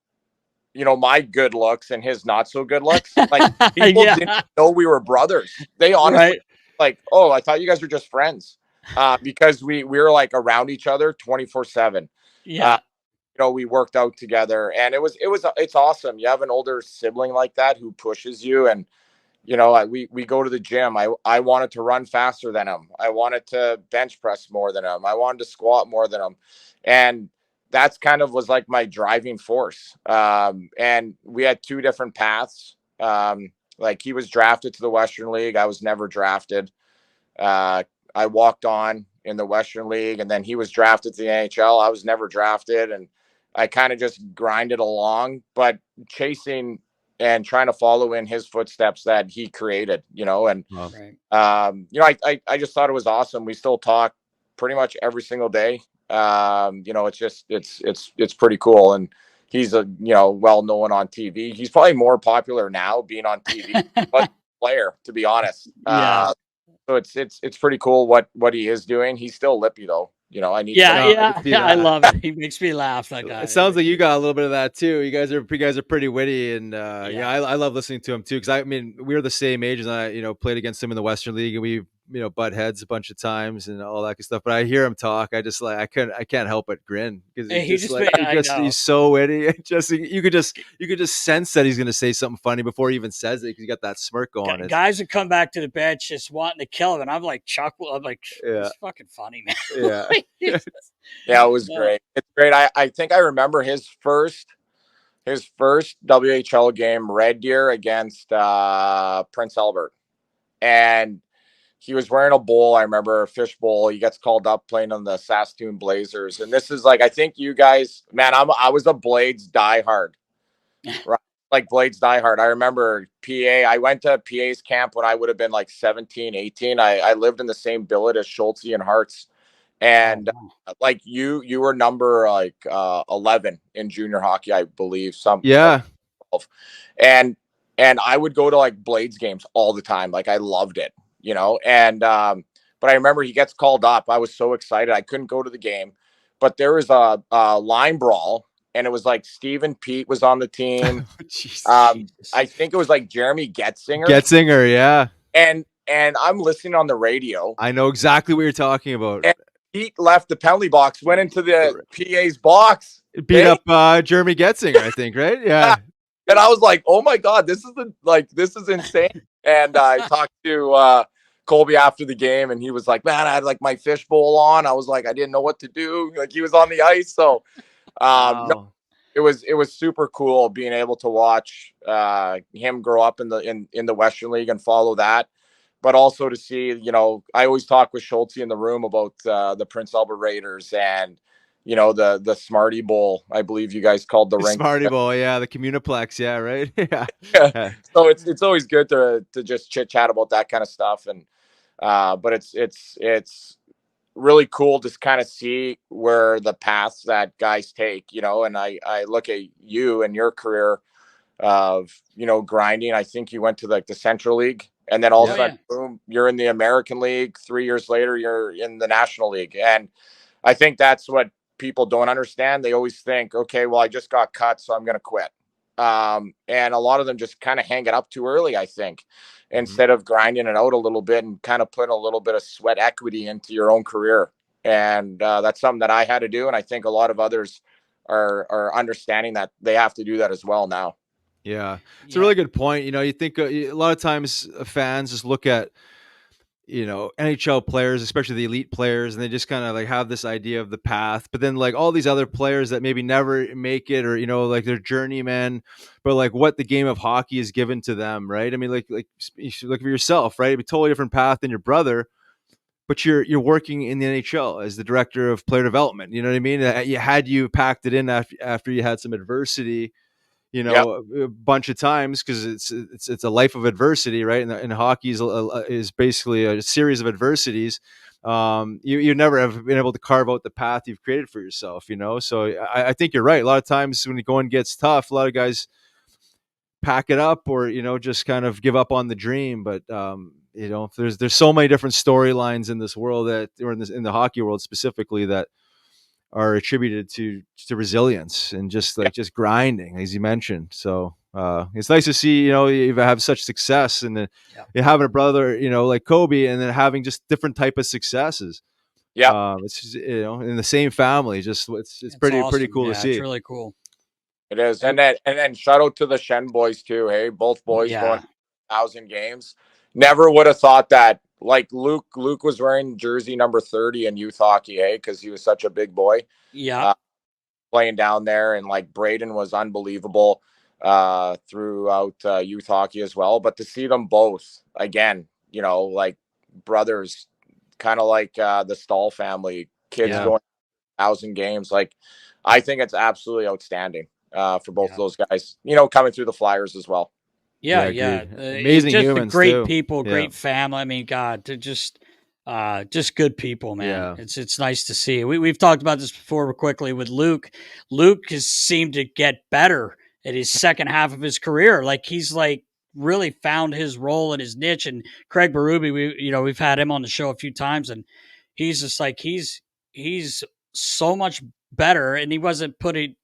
my good looks and his not so good looks, like people Yeah. didn't know we were brothers. They honestly Right. like, oh, I thought you guys were just friends, because we were like around each other 24/7. Yeah. We worked out together, and it's awesome. You have an older sibling like that who pushes you, and we go to the gym. I wanted to run faster than him. I wanted to bench press more than him. I wanted to squat more than him. And that's kind of was like my driving force. And we had two different paths. Like he was drafted to the Western League. I was never drafted. I walked on in the Western League, and then he was drafted to the NHL. I was never drafted. And I kind of just grinded along, but chasing and trying to follow in his footsteps that he created, and, Right. I just thought it was awesome. We still talk pretty much every single day. It's just, it's pretty cool. And he's well known on TV. He's probably more popular now being on TV, but player, to be honest. Yeah. So it's pretty cool what he is doing. He's still lippy though. I need Yeah. see I that. love it. He makes me laugh. That guy. It sounds like you got a little bit of that too. You guys are pretty witty, and yeah, I love listening to him too. Because I mean, we were the same age, and I played against him in the Western League, and we butt heads a bunch of times and all that good stuff. But I hear him talk, I just like I can't help but grin because he's so witty. You could just sense that he's gonna say something funny before he even says it because he got that smirk going. Guys would come back to the bench just wanting to kill him, and I'm like chuckle. I'm like, Yeah. it's fucking funny, man. Yeah. Yeah, it was great. It's great. I think I remember his first WHL game, Red Deer against Prince Albert, and he was wearing a bowl. I remember a fish bowl. He gets called up playing on the Saskatoon Blazers, and this is like, I think you guys, man, I was a Blades diehard, right? Like Blades diehard. I remember PA. I went to PA's camp when I would have been like 17, 18. I lived in the same billet as Schulte and Hartz. And like you were number like 11 in junior hockey, I believe. Yeah. And I would go to like Blades games all the time. Like I loved it, and but I remember he gets called up. I was so excited. I couldn't go to the game, but there was a line brawl, and it was like Steve and Pete was on the team. I think it was like Jeremy Getzinger, yeah. And I'm listening on the radio. I know exactly what you're talking about. Pete left the penalty box, went into the PA's box, beat up Jeremy Getzinger, I think, right? Yeah. And I was like, oh my God, this is insane. And I talked to Colby after the game, and he was like, man, I had like my fishbowl on. I was like, I didn't know what to do. Like, he was on the ice. So no, it was super cool being able to watch him grow up in the Western League and follow that. But also to see, I always talk with Schulte in the room about the Prince Albert Raiders and, the Smarty Bowl, I believe you guys called the rink. Smarty Bowl, yeah, the Communiplex, yeah, right? Yeah. So it's always good to just chit chat about that kind of stuff. And but it's really cool to kind of see where the paths that guys take, and I look at you and your career of, grinding. I think you went to like the Central League, and then all of a sudden, boom, you're in the American League. 3 years later, you're in the National League. And I think that's what people don't understand. They always think, okay, well, I just got cut, so I'm going to quit. And a lot of them just kind of hang it up too early, I think, instead of grinding it out a little bit and kind of putting a little bit of sweat equity into your own career. And that's something that I had to do. And I think a lot of others are understanding that they have to do that as well now. Yeah, it's a really good point. You think a lot of times fans just look at, NHL players, especially the elite players, and they just kind of like have this idea of the path. But then like all these other players that maybe never make it, or like they're journeymen, but like what the game of hockey is given to them, right? I mean, like you should look for yourself, right? It'd be a totally different path than your brother, but you're working in the NHL as the director of player development. You know what I mean? You packed it in after you had some adversity, a bunch of times, because it's a life of adversity, right? And hockey is basically a series of adversities. You never have been able to carve out the path you've created for yourself, So I think you're right. A lot of times when the going gets tough, a lot of guys pack it up or, just kind of give up on the dream. But, there's so many different storylines in this world or in the hockey world specifically that are attributed to resilience and just grinding, as you mentioned. So it's nice to see, you have such success and then you having a brother, like Colby, and then having just different type of successes. Yeah. It's just, in the same family, just it's pretty awesome. Pretty cool to see. It's really cool. It is. And then shout out to the Shen boys too. Hey, both boys going 1,000 games. Never would have thought that. Like Luke was wearing jersey number 30 in youth hockey, because he was such a big boy. Yeah. Playing down there, and like Braden was unbelievable throughout youth hockey as well. But to see them both again, like brothers, kind of like the Stahl family, kids going 1,000 games. Like, I think it's absolutely outstanding for both of those guys, coming through the Flyers as well. Yeah. Amazing just humans, great too. people, great family. I mean, God, they're just good people, man. Yeah. It's nice to see. We've talked about this before quickly with Luke. Luke has seemed to get better at his second half of his career. Like, he's like really found his role and his niche. And Craig Berube, we've had him on the show a few times, and he's just like he's so much better. And he wasn't putting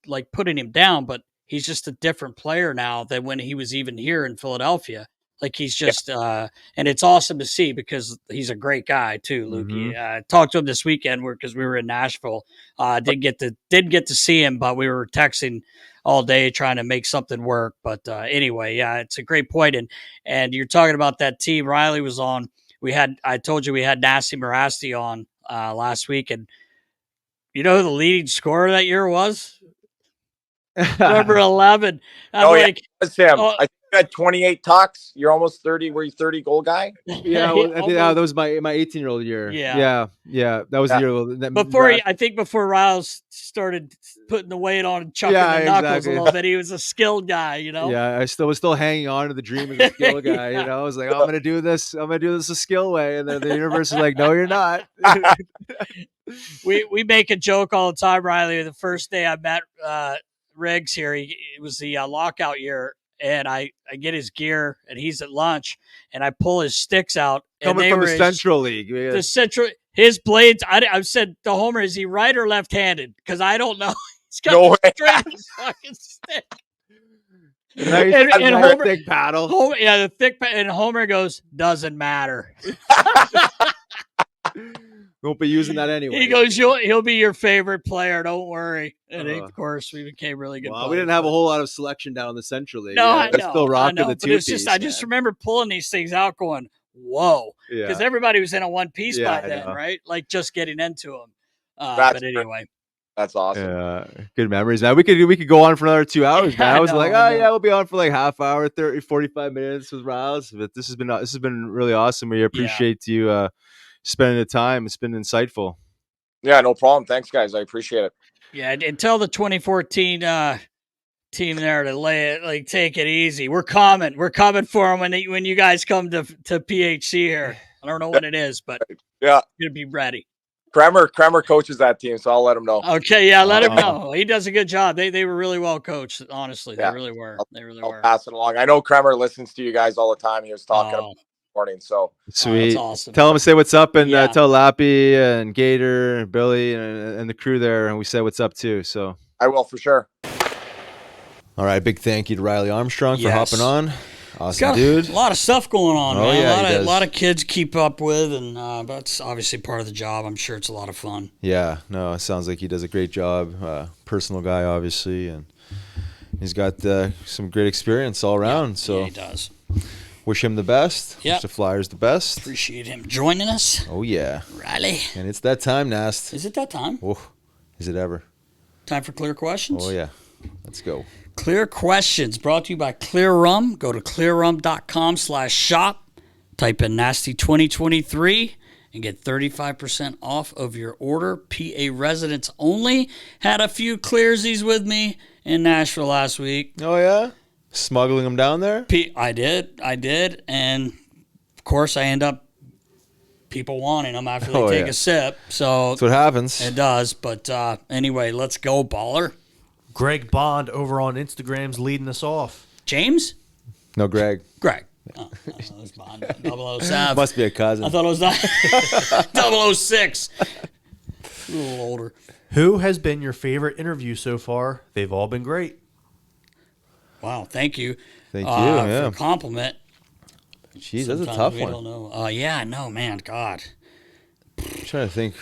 him down, but he's just a different player now than when he was even here in Philadelphia. Like, he's just, and it's awesome to see because he's a great guy too, Luke. Mm-hmm. Talked to him this weekend because we were in Nashville. Didn't get to see him, but we were texting all day trying to make something work. But anyway, it's a great point. And you're talking about that team Riley was on. I told you we had Nasty Mirasti on last week, and you know who the leading scorer that year was? Number 11. It was him. I think you had 28 tucks. You're almost 30. Were you 30 goal guy? Yeah, I think that was my 18-year-old year. Yeah. That was the year before Riles started putting the weight on and chucking the knuckles a little bit. He was a skilled guy, Yeah, I was still hanging on to the dream as a skill guy. I was like, I'm gonna do this a skill way, and then the universe is like, no, you're not. We make a joke all the time, Riley. The first day I met Riggs here, it was the lockout year, and I get his gear, and he's at lunch, and I pull his sticks out. Coming from the Central League. Yeah. The Central, his blades, I said to Homer, is he right or left-handed? Because I don't know. He's got the straightest fucking stick. And Homer, thick paddle. The thick paddle. And Homer goes, doesn't matter. won't be using that anyway. He goes, he'll be your favorite player. Don't worry. And of course, we became really good. Well, we didn't have a whole lot of selection down in the Central League. No, yeah, I know. Still rocking the but two-piece. I just remember pulling these things out, going, "Whoa!" Because everybody was in a one-piece by then, right? Like just getting into them. But anyway. That's awesome. Yeah, good memories, man. We could go on for another 2 hours, man. I was we'll be on for like half hour, 30, 45 minutes with Riles. But this has been really awesome. We appreciate you spending the time. It's been insightful. Yeah, no problem. Thanks, guys. I appreciate it. Yeah, and tell the 2014 team there to take it easy. We're coming for them when you guys come to PHC here. I don't know when it is, but yeah, you'll be ready. Kremer coaches that team, so I'll let him know. Okay, yeah, let him know. He does a good job. They were really well coached, honestly. They really were. I'll pass it along. I know Kremer listens to you guys all the time. He was talking about this morning, so sweet. That's awesome. Tell him to say what's up, and tell Lappy and Gator and Billy and the crew there, and we said what's up too. So I will for sure. All right, big thank you to Riley Armstrong for hopping on. Awesome, dude. A lot of stuff going on, man. Yeah, a lot of kids keep up with, and that's obviously part of the job. I'm sure it's a lot of fun. Yeah, no, it sounds like he does a great job. Personal guy, obviously, and he's got some great experience all around. So he does. Wish him the best. Yep. Wish the Flyers the best. Appreciate him joining us. Oh, yeah. Riley. And it's that time, Nast. Is it that time? Oh, is it ever? Time for Clear Questions? Oh, yeah. Let's go. Clear Questions brought to you by Clear Rum. Go to clearrum.com/shop. Type in Nasty 2023 and get 35% off of your order. PA residents only. Had a few clearsies with me in Nashville last week. Oh, yeah? Smuggling them down there? I did. And, of course, I end up people wanting them after they take a sip. So that's what happens. It does. But anyway, let's go, baller. Greg Bond over on Instagram's leading us off. James? No, Greg. Greg. Oh, it was Bond. 007. Must be a cousin. I thought it was 006. A little older. Who has been your favorite interview so far? They've all been great. Wow, thank you. Thank you. Yeah. For a compliment. Jeez, that's a tough one. Don't know. Yeah, no, man, God. I'm trying to think.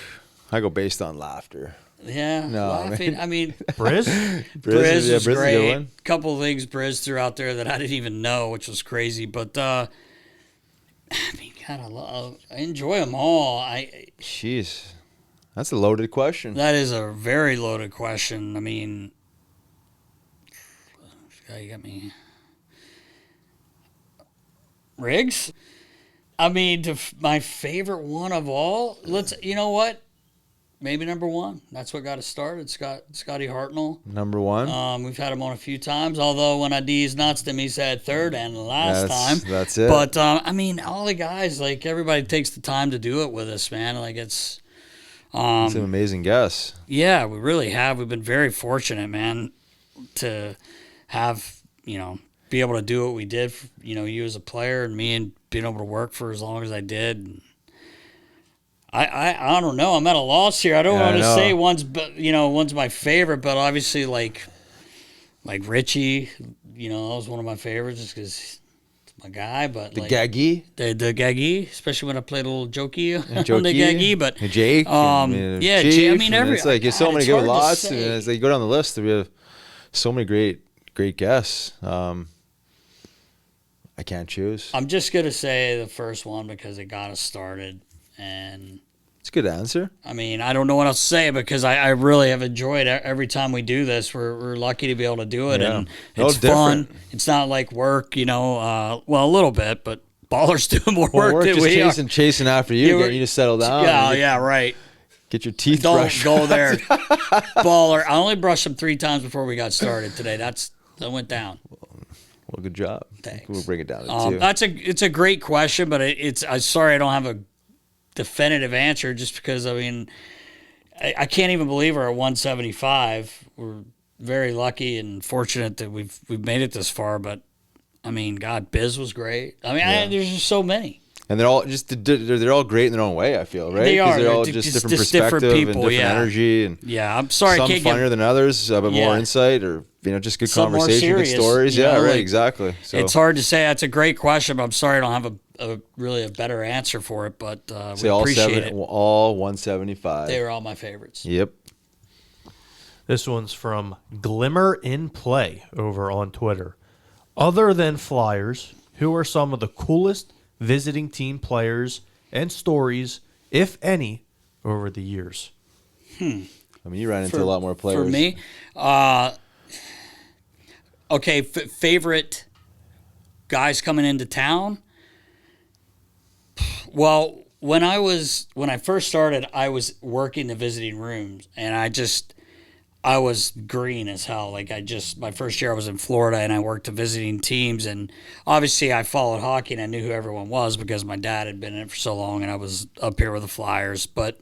I go based on laughter. Yeah, no, laughing. I mean, Briz? Briz was great. A couple of things Briz threw out there that I didn't even know, which was crazy. But I mean, God, I enjoy them all. Jeez, that's a loaded question. That is a very loaded question. I mean, you got me. Riggs? I mean, my favorite one of all. You know what? Maybe number one. That's what got us started. Scotty Hartnell. Number one. We've had him on a few times. Although when I D's nuts him, he said third and last time. That's it. But I mean, all the guys, like everybody takes the time to do it with us, man. Like it's an amazing guess. Yeah, we really have. We've been very fortunate, man, to have be able to do what we did. You as a player and me, and being able to work for as long as I did. I don't know. I'm at a loss here. I don't want to say one's my favorite, but obviously like Richie, that was one of my favorites just because it's my guy. But the Gaggy, the Gaggy, especially when I played a little jokey on the Gaggy. But Jake, Chief, I mean, it's like there's so many good lots. And it's like you go down the list, we have so many great guests. I can't choose. I'm just gonna say the first one because it got us started. And it's a good answer. I mean, I don't know what else to say because I really have enjoyed it. Every time we do this. We're lucky to be able to do it, and it's fun. It's not like work, well, a little bit, but ballers do more work than we are. Chasing after you, getting you to settle down. Yeah, right. Get your teeth Don't brushed. go there, baller. I only brushed them 3 times before we got started today. That went down. Well, good job. Thanks. We'll bring it down to 2. It's a great question, but I'm sorry I don't have a definitive answer just because I mean I can't even believe we're at 175. We're very lucky and fortunate that we've made it this far, but I mean, God, Biz was great. I mean, there's just so many. And they're all great in their own way, I feel, right? They are. They're all just different perspective people, and different energy. And I'm sorry. Some funnier than others, but more insight or, just good some conversation, good stories. Yeah, right, exactly. So it's hard to say. That's a great question, but I'm sorry I don't have really a better answer for it, but we Say all appreciate it. all 175. They were all my favorites. Yep. This one's from Glimmer in Play over on Twitter. Other than Flyers, who are some of the coolest visiting team players and stories, if any, over the years? I mean, you ran into a lot more players. For me, okay, favorite guys coming into town. Well, when I first started, I was working the visiting rooms, and I was green as hell. Like my first year I was in Florida, and I worked the visiting teams, and obviously I followed hockey and I knew who everyone was because my dad had been in it for so long, and I was up here with the Flyers. But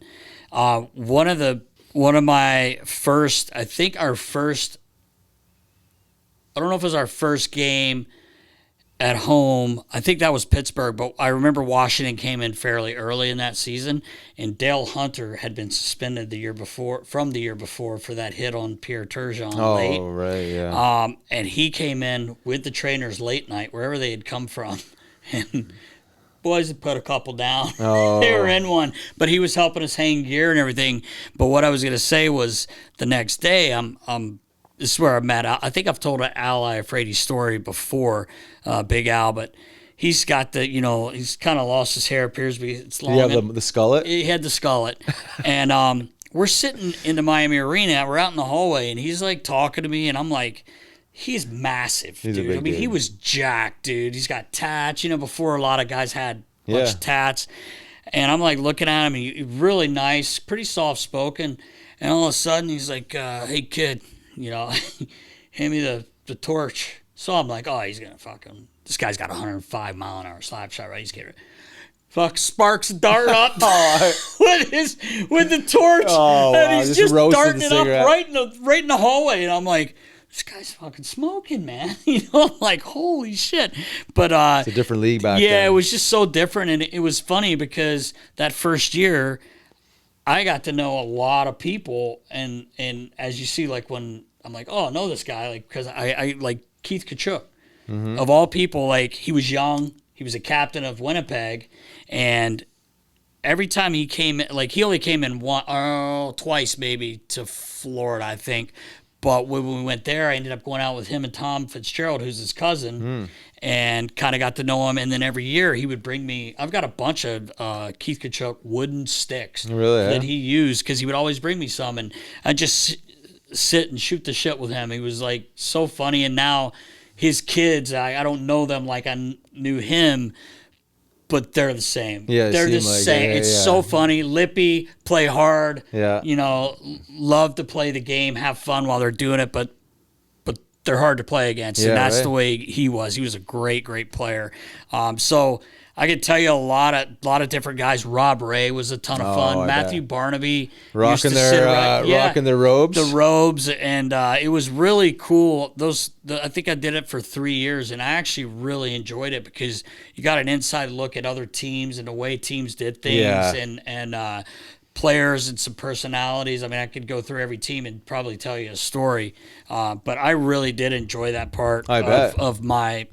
one of my first, I don't know if it was our first game at home. I think that was Pittsburgh, but I remember Washington came in fairly early in that season, and Dale Hunter had been suspended the year before for that hit on Pierre Turgeon late. Oh, right, yeah. And he came in with the trainers late night, wherever they had come from, and boys had put a couple down. Oh. They were in one, but he was helping us hang gear and everything. But what I was going to say was the next day, this is where I met Al. I think I've told Al Iafrady's story before, Big Al, but he's got he's kind of lost his hair, appears to be it's long. Do you have the skullet? He had the skullet. And we're sitting in the Miami Arena. We're out in the hallway, and he's like talking to me, and I'm like, he's massive, He's a dude. big I mean, dude. he was jacked, dude. He's got tats. Before a lot of guys had a bunch Yeah. of tats. And I'm like looking at him, and he's really nice, pretty soft-spoken. And all of a sudden, he's like, hey, kid, hand me the torch. So I'm like, oh, he's going to fucking, this guy's got 105 mile an hour slap shot, right? He's getting fuck sparks dart up with the torch. Oh, and wow, he's just just roasted darting the it up cigarette. right in the hallway. And I'm like, this guy's fucking smoking, man. I'm like, holy shit. But It's a different league back then. yeah, it was just so different. And it was funny because that first year, I got to know a lot of people. And as you see, like when I'm like, oh, I know this guy, like, because I like Keith Tkachuk. Mm-hmm. Of all people, like, he was young. He was a captain of Winnipeg. And every time he came in, like, he only came in twice maybe to Florida, I think. But when we went there, I ended up going out with him and Tom Fitzgerald, who's his cousin, and kind of got to know him. And then every year he would bring me, I've got a bunch of Keith Tkachuk wooden sticks that he used because he would always bring me some. And I just sit and shoot the shit with him. He was like so funny. And now his kids, I don't know them like I knew him, but they're the same. Yeah, they're the like, same. yeah, It's yeah. so funny. Lippy, play hard. Yeah. Love to play the game, have fun while they're doing it, but they're hard to play against. Yeah, And that's right. the way he was. He was a great, great player. So I could tell you a lot of different guys. Rob Ray was a ton of fun. I Matthew bet. Barnaby Rocking their robes. the robes, and it was really cool. I think I did it for 3 years, and I actually really enjoyed it because you got an inside look at other teams and the way teams did things, Yeah. and players and some personalities. I mean, I could go through every team and probably tell you a story, but I really did enjoy that part I bet. of my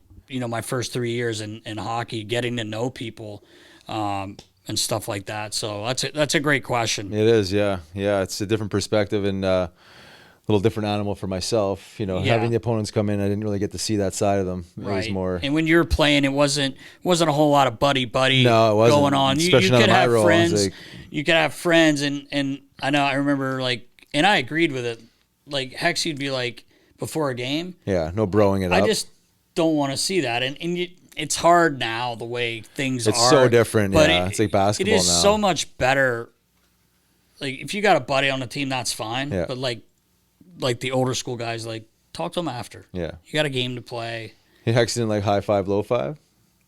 my first 3 years in hockey, getting to know people. And stuff like that. So that's a great question. It is, yeah. It's a different perspective and a little different animal for myself. Having the opponents come in, I didn't really get to see that side of them. It was more. And when you were playing, it wasn't a whole lot of buddy No, it wasn't. going on. You Especially not could in my have role. friends. Like, You could have friends, and I remember and I agreed with it. Like Hex, you'd be like before a game. yeah, no broing it I up. just don't want to see that, and it's hard now the way things are. It's so different, but yeah. It's like basketball It is now. so much better. Like if you got a buddy on the team, that's fine. Yeah. But like the older school guys, like talk to them after. Yeah. You got a game to play. Hex didn't like high five, low five.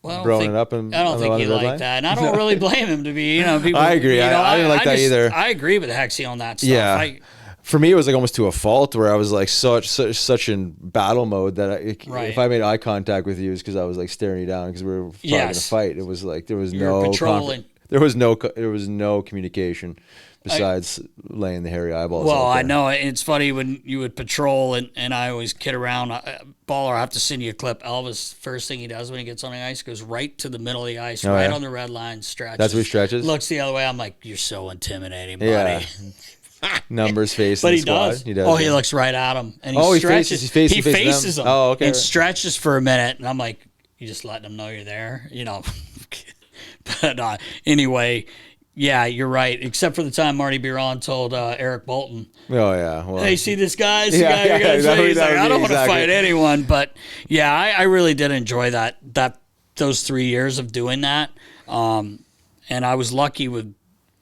Well, Broing it up and I don't on think the he red liked line? that, and I don't really blame him to be. People, I agree. I didn't like that either. I agree with Hexy on that stuff. Yeah. For me, it was like almost to a fault where I was like such in battle mode that if I made eye contact with you, it's because I was like staring you down because we were probably going to fight. It was like there was You're no patrolling. There was no communication besides laying the hairy eyeballs. Well, out there. I know it's funny when you would patrol, and I always kid around. Baller, I have to send you a clip. Elvis, first thing he does when he gets on the ice, goes right to the middle of the ice, right on the red line, stretches. That's where he stretches? Looks the other way. I'm like, you're so intimidating, buddy. Yeah. Numbers face. But in the he squad. does. He does. Oh, yeah. he looks right at him, and He stretches. faces He faces them. him. Oh, okay. And stretches for a minute, and I'm like, you just letting them know you're there, But anyway. Yeah, you're right. Except for the time Marty Biron told Eric Bolton, Oh yeah. Well, "Hey, see this guy? This Yeah, guy you're yeah, gonna exactly, say?" He's like, "I don't want to exactly. fight anyone." But yeah, I really did enjoy that those 3 years of doing that. And I was lucky with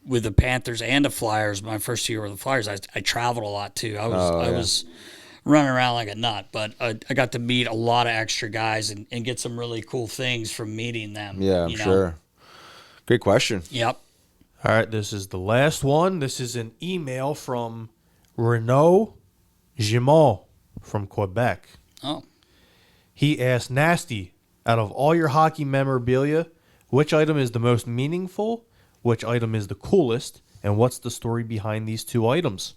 the Panthers and the Flyers. My first year with the Flyers, I traveled a lot too. I was running around like a nut, but I got to meet a lot of extra guys and get some really cool things from meeting them. yeah, I'm sure. Great question. Yep. All right, this is the last one. This is an email from Renaud Gimont from Quebec. Oh. He asked, Nasty, out of all your hockey memorabilia, which item is the most meaningful, which item is the coolest, and what's the story behind these two items?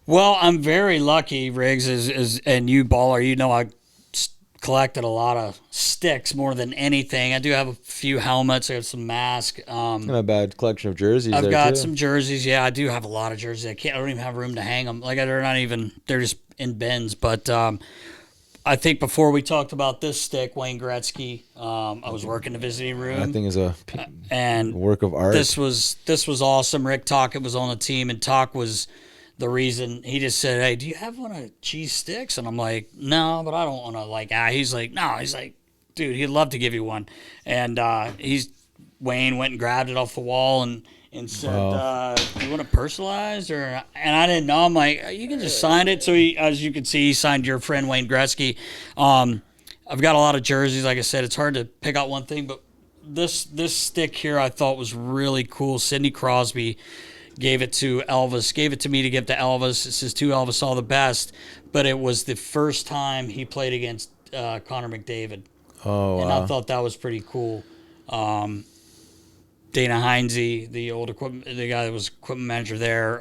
Well, I'm very lucky, Riggs, and you, Baller, I collected a lot of sticks more than anything. I do have a few helmets. I have some masks. Not a bad collection of jerseys. I've there got too. some jerseys. Yeah, I do have a lot of jerseys. I don't even have room to hang them. Like they're just in bins. But I think before we talked about this stick, Wayne Gretzky, I was working the visiting room. That thing is a and work of art. This was awesome. Rick Tocchet was on the team, and Tock was the reason. He just said, "Hey, do you have one of cheese sticks?" And I'm like, "No, but I don't want to." He's like, "No." He's like, "Dude, he'd love to give you one." And Wayne went and grabbed it off the wall and said, "Do you want it personalized?" And I didn't know. I'm like, "You can just sign it." So he, as you can see, he signed your friend Wayne Gretzky. I've got a lot of jerseys. Like I said, it's hard to pick out one thing, but this stick here I thought was really cool. Sidney Crosby gave it to Elvis, gave it to me to give to Elvis. It says, "To Elvis, all the best." But it was the first time he played against Connor McDavid. Oh, And wow. I thought that was pretty cool. Dana Heinze, the guy that was equipment manager there,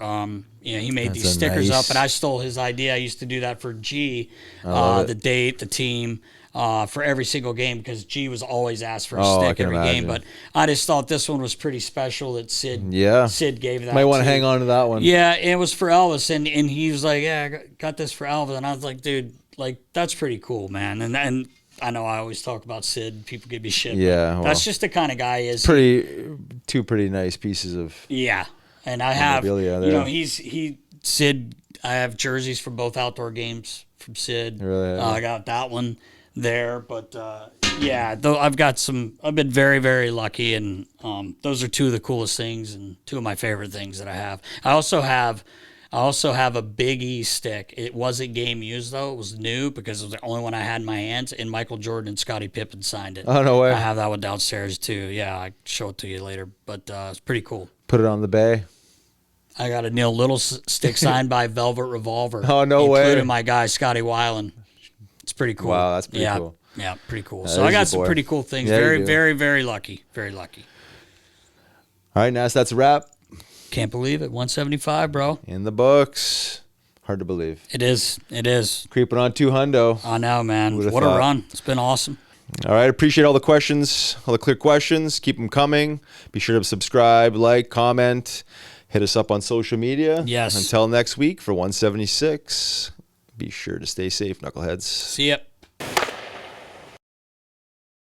he made That's these a stickers nice- up, and I stole his idea. I used to do that for G, love the it. date, the team, for every single game, because G was always asked for a Oh, I stick can every imagine. game. But I just thought this one was pretty special that Sid gave that. Might want to to. hang on to that one. Yeah, it was for Elvis, and he was like, "Yeah, I got this for Elvis," and I was like, "Dude, like that's pretty cool, man." And I know I always talk about Sid. People give me shit. Yeah, but that's just the kind of guy he is. Two pretty nice pieces of. Yeah, and I have, memorabilia there. Sid. I have jerseys from both outdoor games from Sid. Really? I got that one there, but yeah, though I've been very, very lucky, and those are two of the coolest things and two of my favorite things that I have. I also have a Big E stick. It wasn't game used though; it was new because it was the only one I had in my hands. And Michael Jordan and Scottie Pippen signed it. Oh, no way. I have that one downstairs too. Yeah, I show it to you later, but it's pretty cool. Put it on the bay. I got a Neil Little stick signed by Velvet Revolver. Oh, no way. Including my guy Scotty Weiland. It's pretty cool. Wow, that's pretty cool. Yeah, pretty cool. That So I is got your some boy. pretty cool things. Yeah, you Very, do. very, very lucky. Very lucky. All right, Nas, that's a wrap. Can't believe it. 175, bro. In the books. Hard to believe. It is. It is. Creeping on 200. I know, man. Who'da What thought? a run. It's been awesome. All right, appreciate all the questions, all the clear questions. Keep them coming. Be sure to subscribe, like, comment. Hit us up on social media. Yes. Until next week for 176. Be sure to stay safe, knuckleheads. See ya.